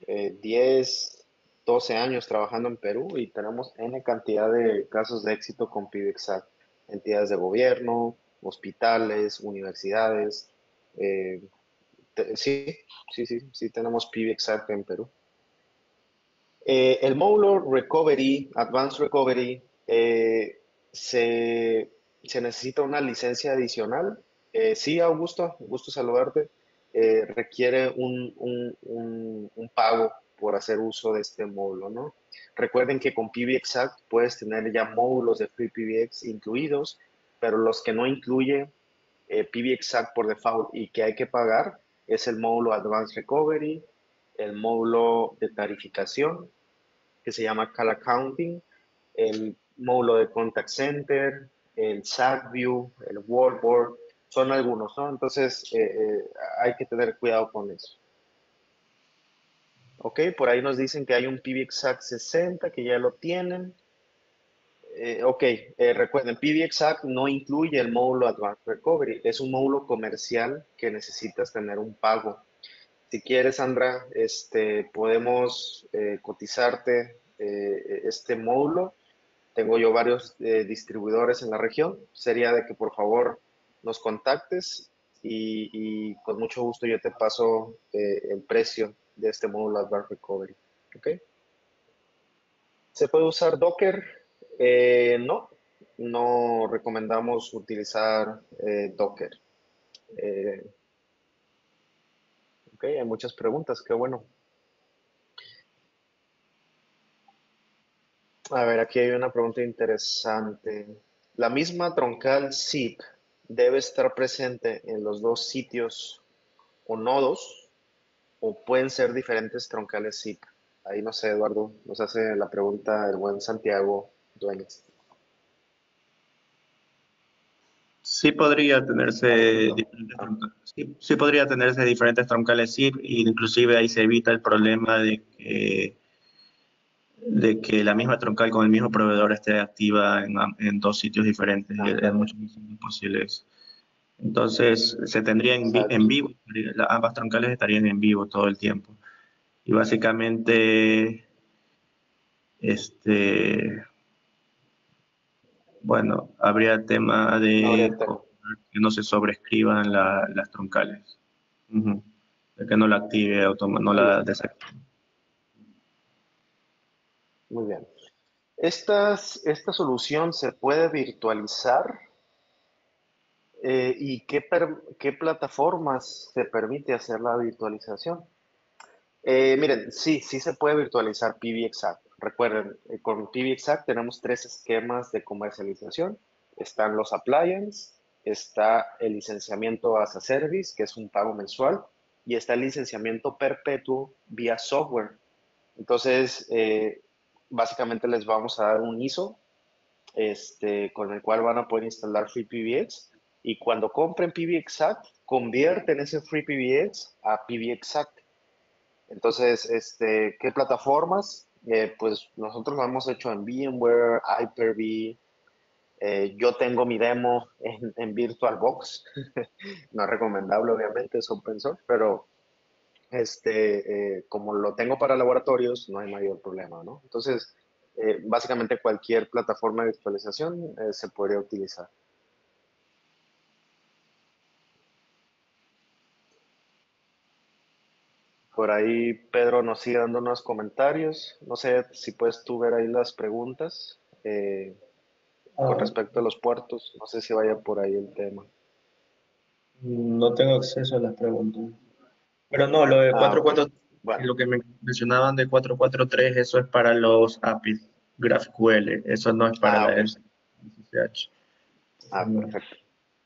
10, 12 años trabajando en Perú y tenemos N cantidad de casos de éxito con PBXAC. Entidades de gobierno, hospitales, universidades. eh, sí, sí tenemos PBXAC en Perú. El módulo Recovery, Advanced Recovery, se, se necesita una licencia adicional. Sí, Augusto, gusto saludarte. Requiere un pago por hacer uso de este módulo, ¿no? Recuerden que con PBXAC puedes tener ya módulos de FreePBX incluidos, pero los que no incluye PBXAC por default y que hay que pagar es el módulo Advanced Recovery, el módulo de tarificación que se llama Call Accounting, el módulo de Contact Center, el SACView, el Wordboard, son algunos, ¿no? Entonces hay que tener cuidado con eso. Ok, por ahí nos dicen que hay un PBXAC 60 que ya lo tienen. Ok, recuerden, PBXact no incluye el módulo Advanced Recovery, es un módulo comercial que necesitas tener un pago. Si quieres, Sandra, podemos cotizarte este módulo. Tengo yo varios distribuidores en la región. Sería de que por favor nos contactes y con mucho gusto yo te paso el precio de este módulo Advanced Recovery. ¿Ok? ¿Se puede usar Docker? No, no recomendamos utilizar Docker. Eh, ok, hay muchas preguntas, qué bueno. A ver, aquí hay una pregunta interesante. ¿La misma troncal zip debe estar presente en los dos sitios o nodos o pueden ser diferentes troncales zip? Ahí no sé, Eduardo, nos hace la pregunta el buen Santiago Dueñas. Sí podría tenerse Arturo. diferentes Ah, troncales, sí podría tenerse diferentes troncales zip, e inclusive ahí se evita el problema de que la misma troncal con el mismo proveedor esté activa en dos sitios diferentes. Es ándale, mucho más posible eso. Entonces, se tendría en exacto. vivo, ambas troncales estarían en vivo todo el tiempo. Y básicamente, este, bueno, habría el tema No habría de tema. que no se sobrescriban las troncales. Ujú. De que no la active, no Muy la bien, desactive. muy bien. Esta solución se puede virtualizar y qué plataformas se permite hacer la virtualización. Miren, sí, sí se puede virtualizar PBXact. Recuerden, con PBXact tenemos tres esquemas de comercialización. Están los appliance, está el licenciamiento as a service, que es un pago mensual, y está el licenciamiento perpetuo vía software. Entonces, básicamente les vamos a dar un ISO con el cual van a poder instalar FreePBX y cuando compren PBXact, convierten ese FreePBX a PBXact. Entonces, ¿qué plataformas? Pues nosotros lo hemos hecho en VMware, Hyper-V. Yo tengo mi demo en VirtualBox. No es recomendable, obviamente, es open source, pero como lo tengo para laboratorios, no hay mayor problema, ¿no? Entonces, básicamente cualquier plataforma de virtualización se podría utilizar. Por ahí Pedro nos sigue dando unos comentarios. No sé si puedes tú ver ahí las preguntas con Ah, respecto a los puertos. No sé si vaya por ahí el tema. no tengo acceso a las preguntas. Pero no, lo de Ah, ok. 443, Bueno, lo que me mencionaban de 443, eso es para los APIs GraphQL, eso no es para ah, la ok. SSH. Ah, No. perfecto.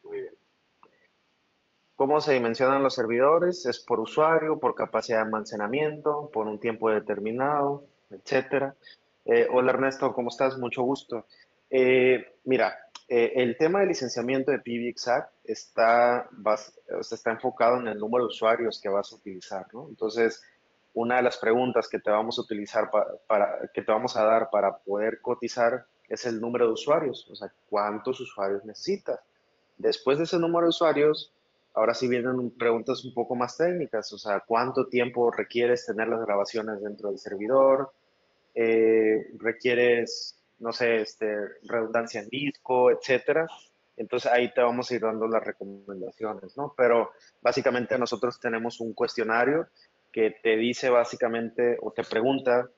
Muy bien. ¿Cómo se dimensionan los servidores? Es por usuario, por capacidad de almacenamiento, por un tiempo determinado, etcétera. Hola Ernesto, ¿cómo estás? Mucho gusto. Mira, el tema de licenciamiento de PBXact o sea, está enfocado en el número de usuarios que vas a utilizar, ¿no? Entonces, una de las preguntas que te vamos a utilizar que te vamos a dar para poder cotizar es el número de usuarios, o sea, cuántos usuarios necesitas. Después de ese número de usuarios, ahora sí vienen preguntas un poco más técnicas, o sea, ¿cuánto tiempo requieres tener las grabaciones dentro del servidor? ¿Requieres, no sé, redundancia en disco, etcétera? Entonces ahí te vamos a ir dando las recomendaciones, ¿no? Pero básicamente nosotros tenemos un cuestionario que te dice básicamente o te pregunta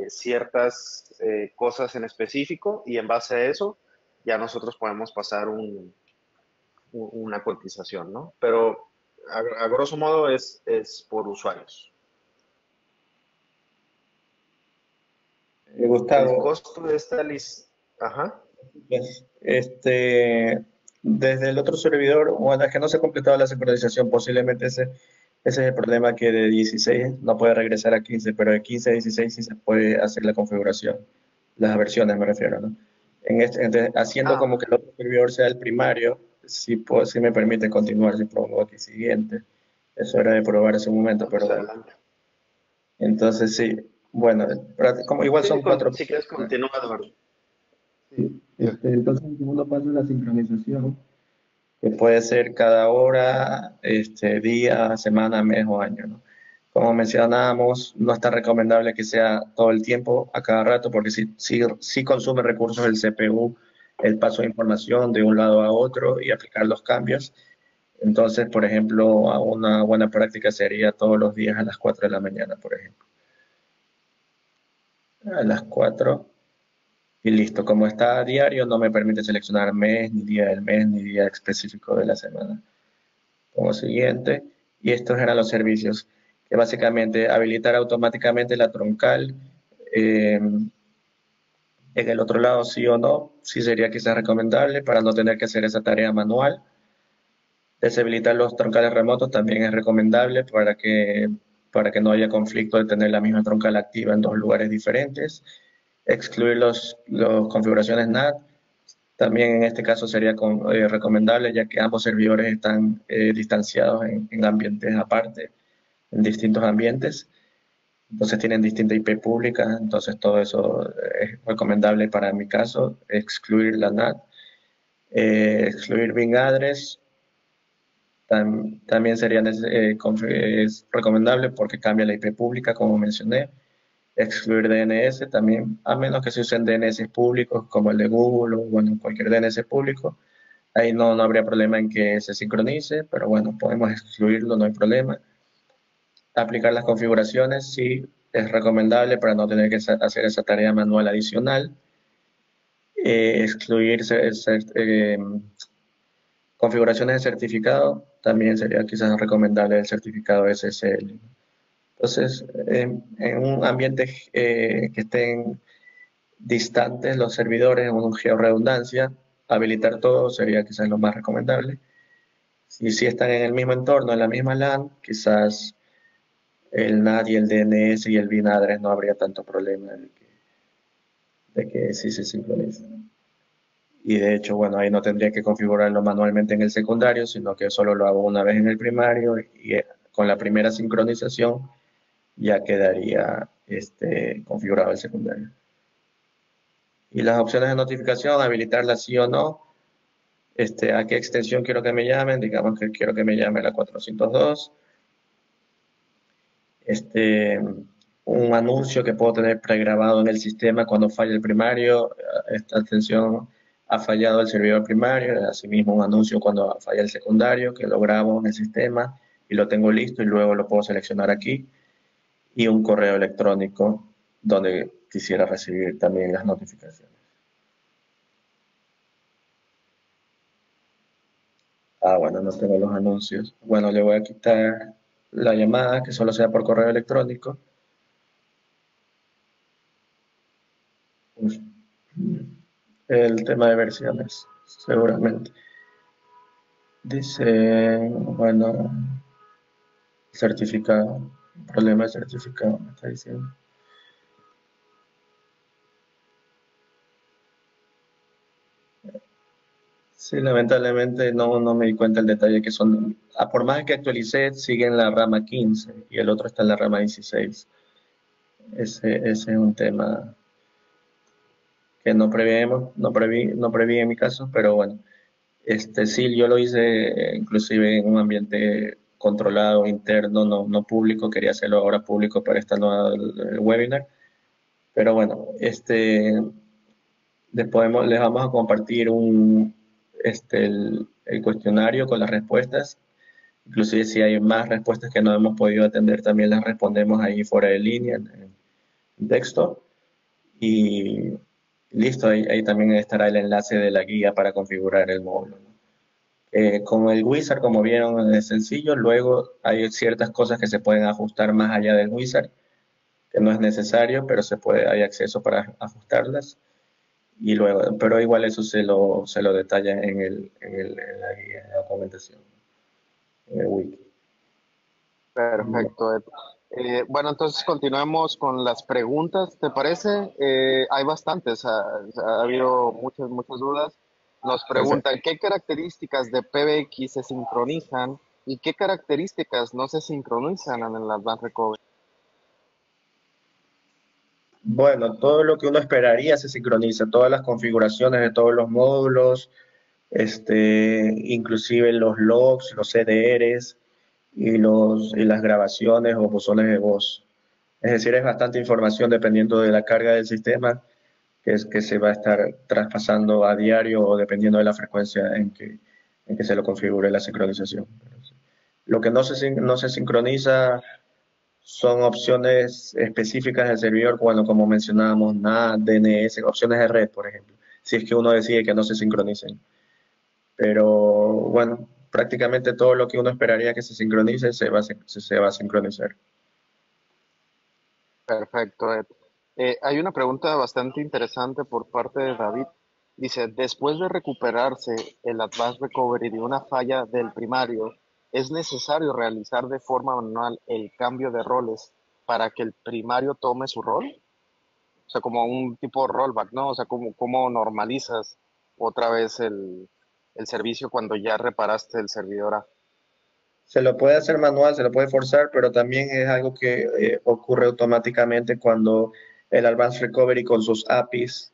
ciertas cosas en específico y en base a eso ya nosotros podemos pasar una cotización, ¿no? Pero a grosso modo es por usuarios. El Gustavo, costo de esta lista, ajá, pues, desde el otro servidor, bueno, es que no se ha completado la sincronización, posiblemente ese es el problema, que de 16 no puede regresar a 15, pero de 15 a 16 sí se puede hacer la configuración, las versiones me refiero, ¿no? Haciendo como que ok, el otro servidor sea el primario, sí me permite continuar si pongo aquí siguiente. Eso era de probar hace un momento, pues pero adelante. entonces sí, bueno, como igual Sí, son cuatro. si quieres continúa, Eduardo. Sí, entonces el segundo paso es la sincronización, que puede ser cada hora, día, semana, mes o año, ¿no? Como mencionábamos, no está recomendable que sea todo el tiempo, a cada rato, porque sí consume recursos del CPU, el paso de información de un lado a otro y aplicar los cambios. Entonces, por ejemplo, una buena práctica sería todos los días a las 4 de la mañana, por ejemplo. A las 4 y listo. Como está a diario, no me permite seleccionar mes, ni día del mes, ni día específico de la semana. Como siguiente, y estos eran los servicios, que básicamente habilitar automáticamente la troncal. En el otro lado, sí o no, sí sería quizás recomendable para no tener que hacer esa tarea manual. Deshabilitar los troncales remotos también es recomendable para que no haya conflicto de tener la misma troncal activa en dos lugares diferentes. Excluir los configuraciones NAT también en este caso sería recomendable, ya que ambos servidores están distanciados en ambientes aparte, en distintos ambientes. Entonces tienen distinta IP pública, entonces todo eso es recomendable para mi caso. Excluir la NAT, excluir Bing Address, también sería es recomendable porque cambia la IP pública, como mencioné. Excluir DNS también, a menos que se usen DNS públicos como el de Google o bueno, cualquier DNS público. Ahí no habría problema en que se sincronice, pero bueno, podemos excluirlo, no hay problema. Aplicar las configuraciones, sí, es recomendable para no tener que hacer esa tarea manual adicional. Excluir configuraciones de certificado, también sería quizás recomendable el certificado SSL. Entonces, en un ambiente que estén distantes los servidores en una georredundancia, habilitar todo sería quizás lo más recomendable. Y si están en el mismo entorno, en la misma LAN, quizás el NAT y el DNS y el BIN address no habría tanto problema de que sí se sincronicen. Y de hecho, bueno, ahí no tendría que configurarlo manualmente en el secundario, sino que solo lo hago una vez en el primario y con la primera sincronización ya quedaría configurado el secundario. Y las opciones de notificación, habilitarlas sí o no, a qué extensión quiero que me llamen, digamos que quiero que me llame la 402, un anuncio que puedo tener pregrabado en el sistema cuando falla el primario, esta extensión ha fallado el servidor primario, asimismo un anuncio cuando falla el secundario, que lo grabo en el sistema y lo tengo listo y luego lo puedo seleccionar aquí, y un correo electrónico donde quisiera recibir también las notificaciones. Bueno, no tengo los anuncios. Bueno, le voy a quitar la llamada, que solo sea por correo electrónico. El tema de versiones, seguramente. Dice, bueno, certificado, problema de certificado, me está diciendo. Sí, lamentablemente no me di cuenta el detalle que son, por más que actualicé, sigue en la rama 15 y el otro está en la rama 16. Ese es un tema que no preví en mi caso, pero bueno, sí, yo lo hice inclusive en un ambiente controlado, interno, no público, quería hacerlo ahora público para esta nueva el webinar, pero bueno, les vamos a compartir el cuestionario con las respuestas. Inclusive si hay más respuestas que no hemos podido atender, también las respondemos ahí fuera de línea, en texto. Y listo, ahí también estará el enlace de la guía para configurar el módulo, ¿no? Con el wizard, como vieron, es sencillo. Luego hay ciertas cosas que se pueden ajustar más allá del wizard, que no es necesario, pero hay acceso para ajustarlas. Y luego, pero igual eso se lo detalla en la guía, en la documentación, en el wiki. Perfecto, Ed. Bueno, entonces continuamos con las preguntas, ¿te parece? Hay bastantes, ha habido muchas dudas. Nos Perfecto. preguntan, ¿qué características de PBX se sincronizan y qué características no se sincronizan en el Advanced Recovery? Bueno, todo lo que uno esperaría se sincroniza, todas las configuraciones de todos los módulos, inclusive los logs, los CDRs y las grabaciones o buzones de voz. Es decir, es bastante información dependiendo de la carga del sistema que se va a estar traspasando a diario o dependiendo de la frecuencia en que se lo configure la sincronización. Lo que no se sincroniza son opciones específicas del servidor, cuando, como mencionábamos, NAT, DNS, opciones de red, por ejemplo, si es que uno decide que no se sincronicen. Pero bueno, prácticamente todo lo que uno esperaría que se sincronice se va a sincronizar. Perfecto, Ed. Hay una pregunta bastante interesante por parte de David. Dice, después de recuperarse el Advanced Recovery de una falla del primario, ¿es necesario realizar de forma manual el cambio de roles para que el primario tome su rol? O sea, como un tipo de rollback, ¿no? O sea, ¿cómo normalizas otra vez el servicio cuando ya reparaste el servidor A? Se lo puede hacer manual, se lo puede forzar, pero también es algo que ocurre automáticamente cuando el Advanced Recovery con sus APIs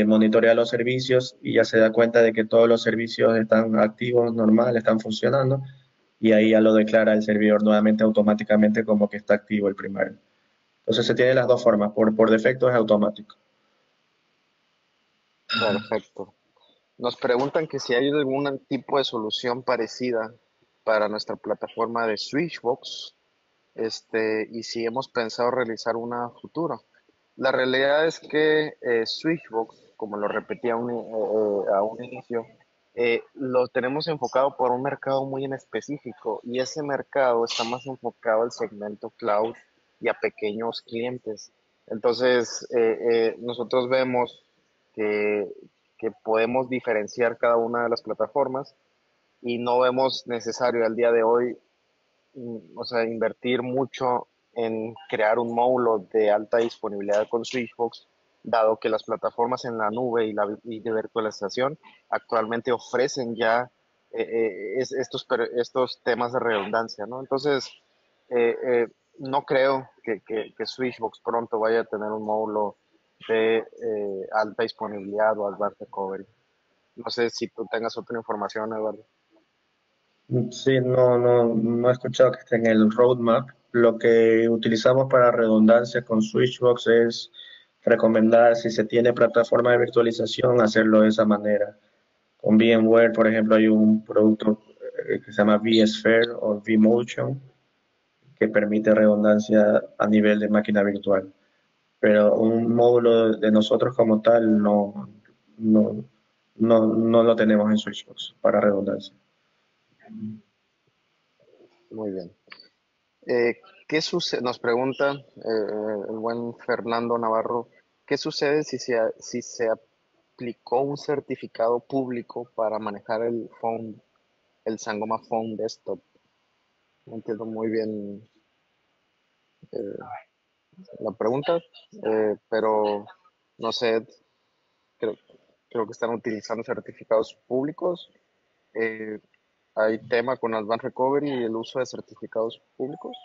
monitorea los servicios y ya se da cuenta de que todos los servicios están activos, normal, están funcionando, y ahí ya lo declara el servidor nuevamente automáticamente como que está activo el primario. Entonces se tiene las dos formas, por defecto es automático. Perfecto. Nos preguntan que si hay algún tipo de solución parecida para nuestra plataforma de Switchbox, y si hemos pensado realizar una futura. La realidad es que Switchbox, como lo repetí a un inicio, lo tenemos enfocado por un mercado muy en específico y ese mercado está más enfocado al segmento cloud y a pequeños clientes. Entonces, nosotros vemos que, que podemos diferenciar cada una de las plataformas y no vemos necesario al día de hoy, o sea, invertir mucho en crear un módulo de alta disponibilidad con Switchbox, dado que las plataformas en la nube y de virtualización actualmente ofrecen ya estos temas de redundancia, ¿no? Entonces, no creo que Switchbox pronto vaya a tener un módulo de alta disponibilidad o advanced recovery. No sé si tú tengas otra información, Eduardo. Sí, no he escuchado que esté en el roadmap. Lo que utilizamos para redundancia con Switchbox es recomendar, si se tiene plataforma de virtualización, hacerlo de esa manera. Con VMware, por ejemplo, hay un producto que se llama vSphere o vMotion que permite redundancia a nivel de máquina virtual. Pero un módulo de nosotros como tal no, no lo tenemos en Switchbox para redundancia. Muy bien. ¿Qué sucede? Nos pregunta el buen Fernando Navarro, ¿qué sucede si se aplicó un certificado público para manejar el Sangoma Phone Desktop? No entiendo muy bien eh, la pregunta, pero no sé, creo, creo que están utilizando certificados públicos. Eh, ¿Hay tema con Advanced Recovery y el uso de certificados públicos?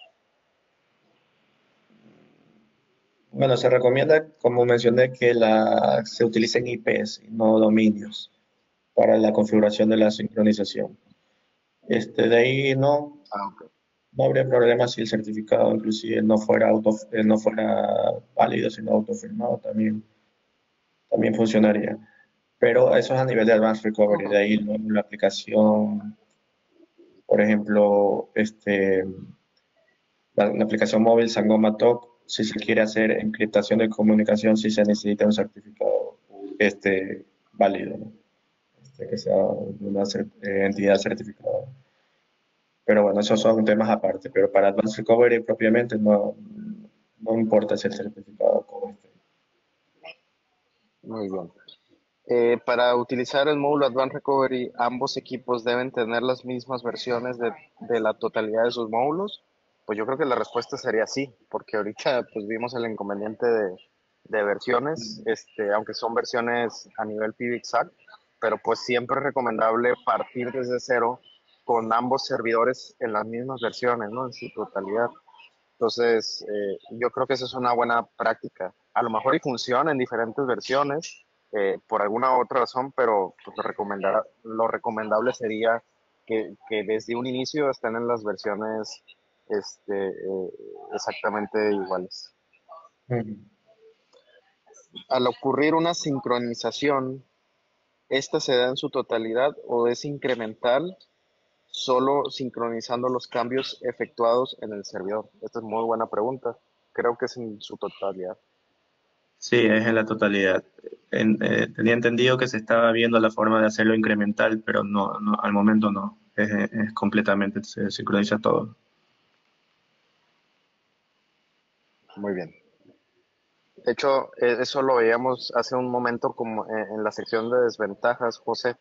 Bueno, se recomienda, como mencioné, que se utilicen IPs, no dominios, para la configuración de la sincronización. De ahí Ah, ok. no habría problema si el certificado inclusive no fuera válido, sino autofirmado, también funcionaría. Pero eso es a nivel de Advanced Recovery, de ahí la aplicación, por ejemplo, la aplicación móvil Sangoma Talk, si se quiere hacer encriptación de comunicación, sí se necesita un certificado válido, ¿no? Que sea una entidad certificada. Pero bueno, esos son temas aparte. Pero para Advanced Recovery propiamente no importa si el certificado con Muy bien. Para utilizar el módulo Advanced Recovery, ambos equipos deben tener las mismas versiones de la totalidad de sus módulos. Pues yo creo que la respuesta sería sí, porque ahorita pues vimos el inconveniente de versiones, aunque son versiones a nivel PBXAC, pero pues siempre es recomendable partir desde cero con ambos servidores en las mismas versiones, ¿no? En su totalidad. Entonces, yo creo que esa es una buena práctica. a lo mejor y funciona en diferentes versiones por alguna otra razón, pero pues, lo recomendable sería que desde un inicio estén en las versiones exactamente iguales. Ujú. Al ocurrir una sincronización, ¿esta se da en su totalidad o es incremental solo sincronizando los cambios efectuados en el servidor? Esta es muy buena pregunta. Creo que es en su totalidad. Sí, es en la totalidad. Tenía entendido que se estaba viendo la forma de hacerlo incremental, pero no, al momento no. Es completamente, se sincroniza todo. Muy bien. De hecho, eso lo veíamos hace un momento como en la sección de desventajas, José,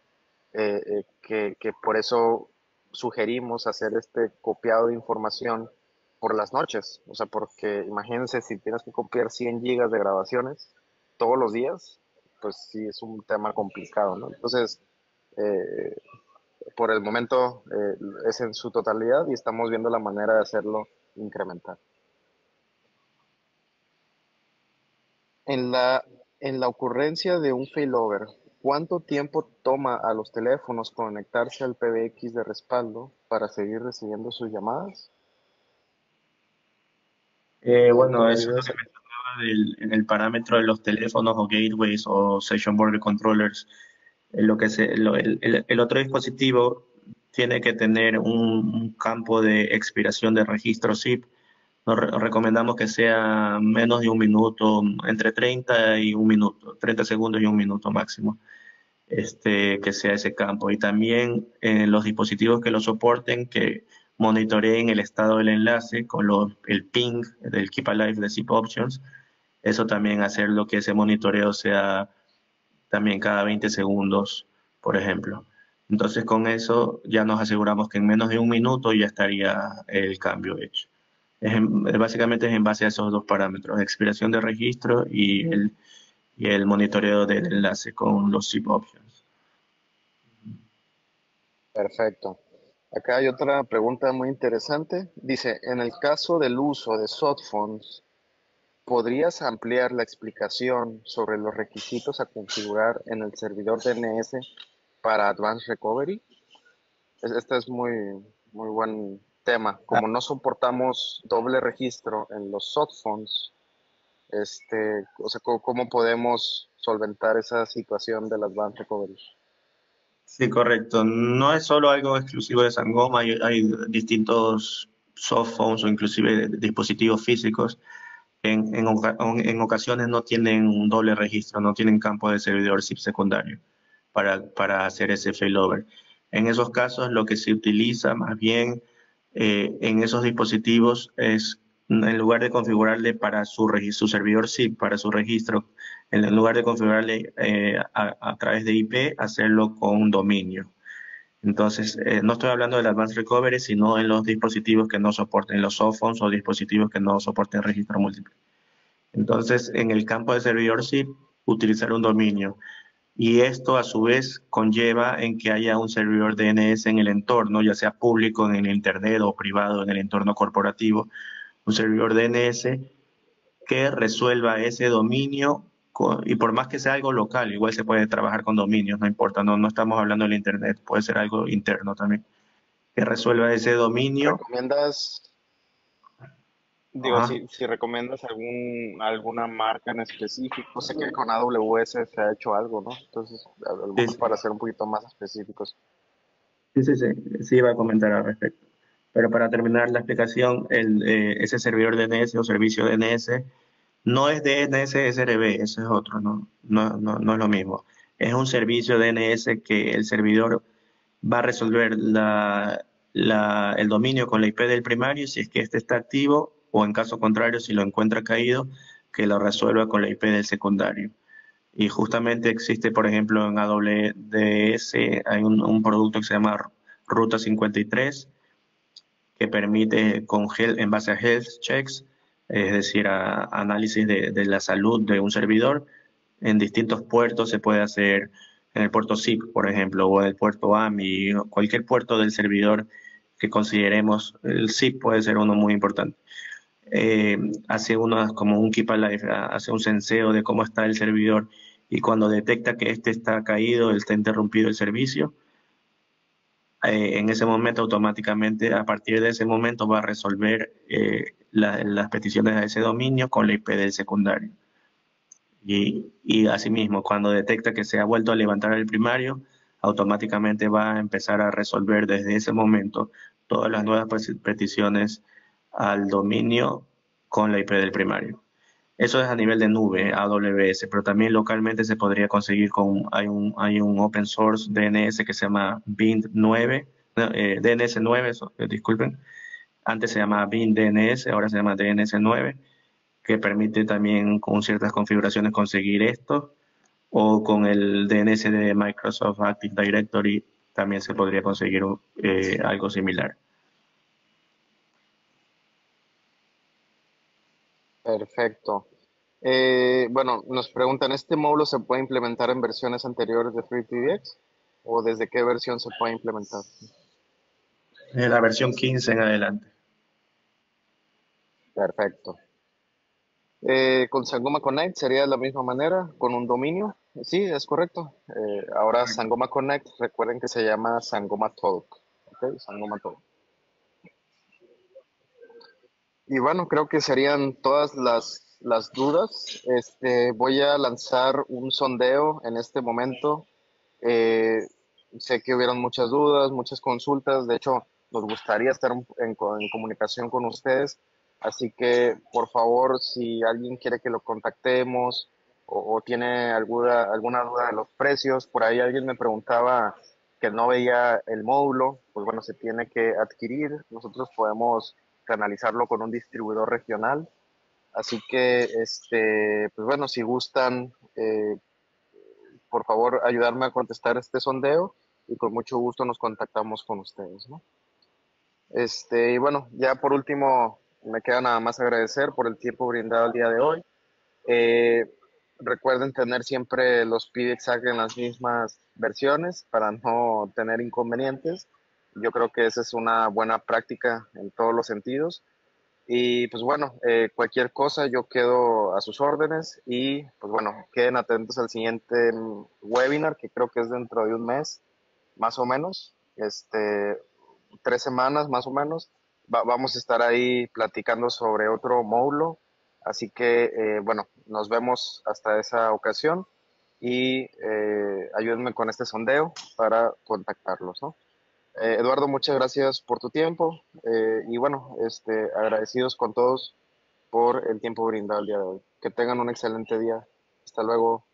que por eso sugerimos hacer este copiado de información por las noches. O sea, porque imagínense si tienes que copiar 100 gigas de grabaciones todos los días, pues sí es un tema complicado, ¿no? Entonces, eh, por el momento es en su totalidad y estamos viendo la manera de hacerlo incrementar. En en la ocurrencia de un failover, ¿cuánto tiempo toma a los teléfonos conectarse al PBX de respaldo para seguir recibiendo sus llamadas? Bueno, eso es lo ¿Consideras? que mencionaba en el parámetro de los teléfonos o gateways o session border controllers. El otro dispositivo tiene que tener un campo de expiración de registro zip. Recomendamos que sea menos de un minuto, entre 30 y un minuto, 30 segundos y un minuto máximo, que sea ese campo. Y también los dispositivos que lo soporten, que monitoreen el estado del enlace con el ping del Keep Alive de Zip Options. Eso también hacer lo que ese monitoreo sea también cada 20 segundos, por ejemplo. Entonces con eso ya nos aseguramos que en menos de un minuto ya estaría el cambio hecho. Básicamente es en base a esos dos parámetros, expiración de registro y el monitoreo del enlace con los zip options. Perfecto. Acá hay otra pregunta muy interesante. Dice, en el caso del uso de softphones, ¿podrías ampliar la explicación sobre los requisitos a configurar en el servidor DNS para Advanced Recovery? Este es muy buen tema. Ah, Como no soportamos doble registro en los softphones, o sea, ¿cómo podemos solventar esa situación del Advanced Recovery? sí, correcto. No es solo algo exclusivo de Sangoma, hay distintos soft phones o inclusive dispositivos físicos en ocasiones no tienen un doble registro, no tienen campo de servidor zip secundario para hacer ese failover. En esos casos, lo que se utiliza más bien en esos dispositivos es, en lugar de configurarle para su servidor zip, para su registro, en lugar de configurarle a través de IP, hacerlo con un dominio. Entonces, no estoy hablando del Advanced Recovery, sino en los dispositivos que no soporten los softphones o dispositivos que no soporten registro múltiple. Entonces, en el campo de servidor zip, utilizar un dominio. Y esto a su vez conlleva en que haya un servidor DNS en el entorno, ya sea público en el Internet o privado en el entorno corporativo, un servidor DNS que resuelva ese dominio y por más que sea algo local, igual se puede trabajar con dominios, no importa, no estamos hablando del Internet, puede ser algo interno también, que resuelva ese dominio. ¿Recomiendas, digo, Ajá. si recomiendas alguna marca en específico? Sé que con AWS se ha hecho algo, ¿no? Entonces, a lo Sí, mejor para ser un poquito más específicos. sí, iba a comentar al respecto. Pero para terminar la explicación, ese servidor DNS o servicio DNS no es DNS SRB, ese es otro, no es lo mismo. Es un servicio DNS que el servidor va a resolver el dominio con la IP del primario si es que este está activo o en caso contrario, si lo encuentra caído, que lo resuelva con la IP del secundario. Y justamente existe, por ejemplo, en AWS hay un producto que se llama Ruta 53 que permite en base a health checks, es decir, a análisis de la salud de un servidor, en distintos puertos se puede hacer en el puerto SIP, por ejemplo, o en el puerto AMI, cualquier puerto del servidor que consideremos, el SIP puede ser uno muy importante. hace como un keep alive, hace un senseo de cómo está el servidor y cuando detecta que este está caído, está interrumpido el servicio, en ese momento automáticamente, a partir de ese momento va a resolver las peticiones a ese dominio con la IP del secundario. Y asimismo, cuando detecta que se ha vuelto a levantar el primario, automáticamente va a empezar a resolver desde ese momento todas las nuevas peticiones al dominio con la IP del primario. Eso es a nivel de nube, AWS, pero también localmente se podría conseguir hay un open source DNS que se llama Bind9, no, DNS9, disculpen, antes se llamaba Bind DNS, ahora se llama DNS9, que permite también con ciertas configuraciones conseguir esto, o con el DNS de Microsoft Active Directory también se podría conseguir algo similar. Perfecto. Bueno, nos preguntan, ¿este módulo se puede implementar en versiones anteriores de FreePBX? ¿O desde qué versión se puede implementar? La versión 15 en adelante. Perfecto. Con Sangoma Connect sería de la misma manera, con un dominio. Sí, es correcto. Ahora Sangoma Connect, recuerden que se llama Sangoma Talk. ¿Ok? Sangoma Talk. Y bueno, creo que serían todas las dudas. Voy a lanzar un sondeo en este momento. Eh, Sé que hubieron muchas dudas, muchas consultas. De hecho, nos gustaría estar en comunicación con ustedes. Así que, por favor, si alguien quiere que lo contactemos o tiene alguna duda de los precios, por ahí alguien me preguntaba que no veía el módulo, pues bueno, se tiene que adquirir. Nosotros podemos canalizarlo con un distribuidor regional. Así que, pues bueno, si gustan, por favor, ayudarme a contestar este sondeo y con mucho gusto nos contactamos con ustedes, ¿no? Y bueno, ya por último, me queda nada más agradecer por el tiempo brindado el día de hoy. Eh, Recuerden tener siempre los PDXAC en las mismas versiones para no tener inconvenientes. Yo creo que esa es una buena práctica en todos los sentidos. Y pues bueno, cualquier cosa yo quedo a sus órdenes y pues bueno, queden atentos al siguiente webinar que creo que es dentro de un mes, más o menos, 3 semanas más o menos. Vamos a estar ahí platicando sobre otro módulo, así que bueno, nos vemos hasta esa ocasión y ayúdenme con este sondeo para contactarlos, ¿no? Eduardo, muchas gracias por tu tiempo y bueno, agradecidos con todos por el tiempo brindado el día de hoy. Que tengan un excelente día. Hasta luego.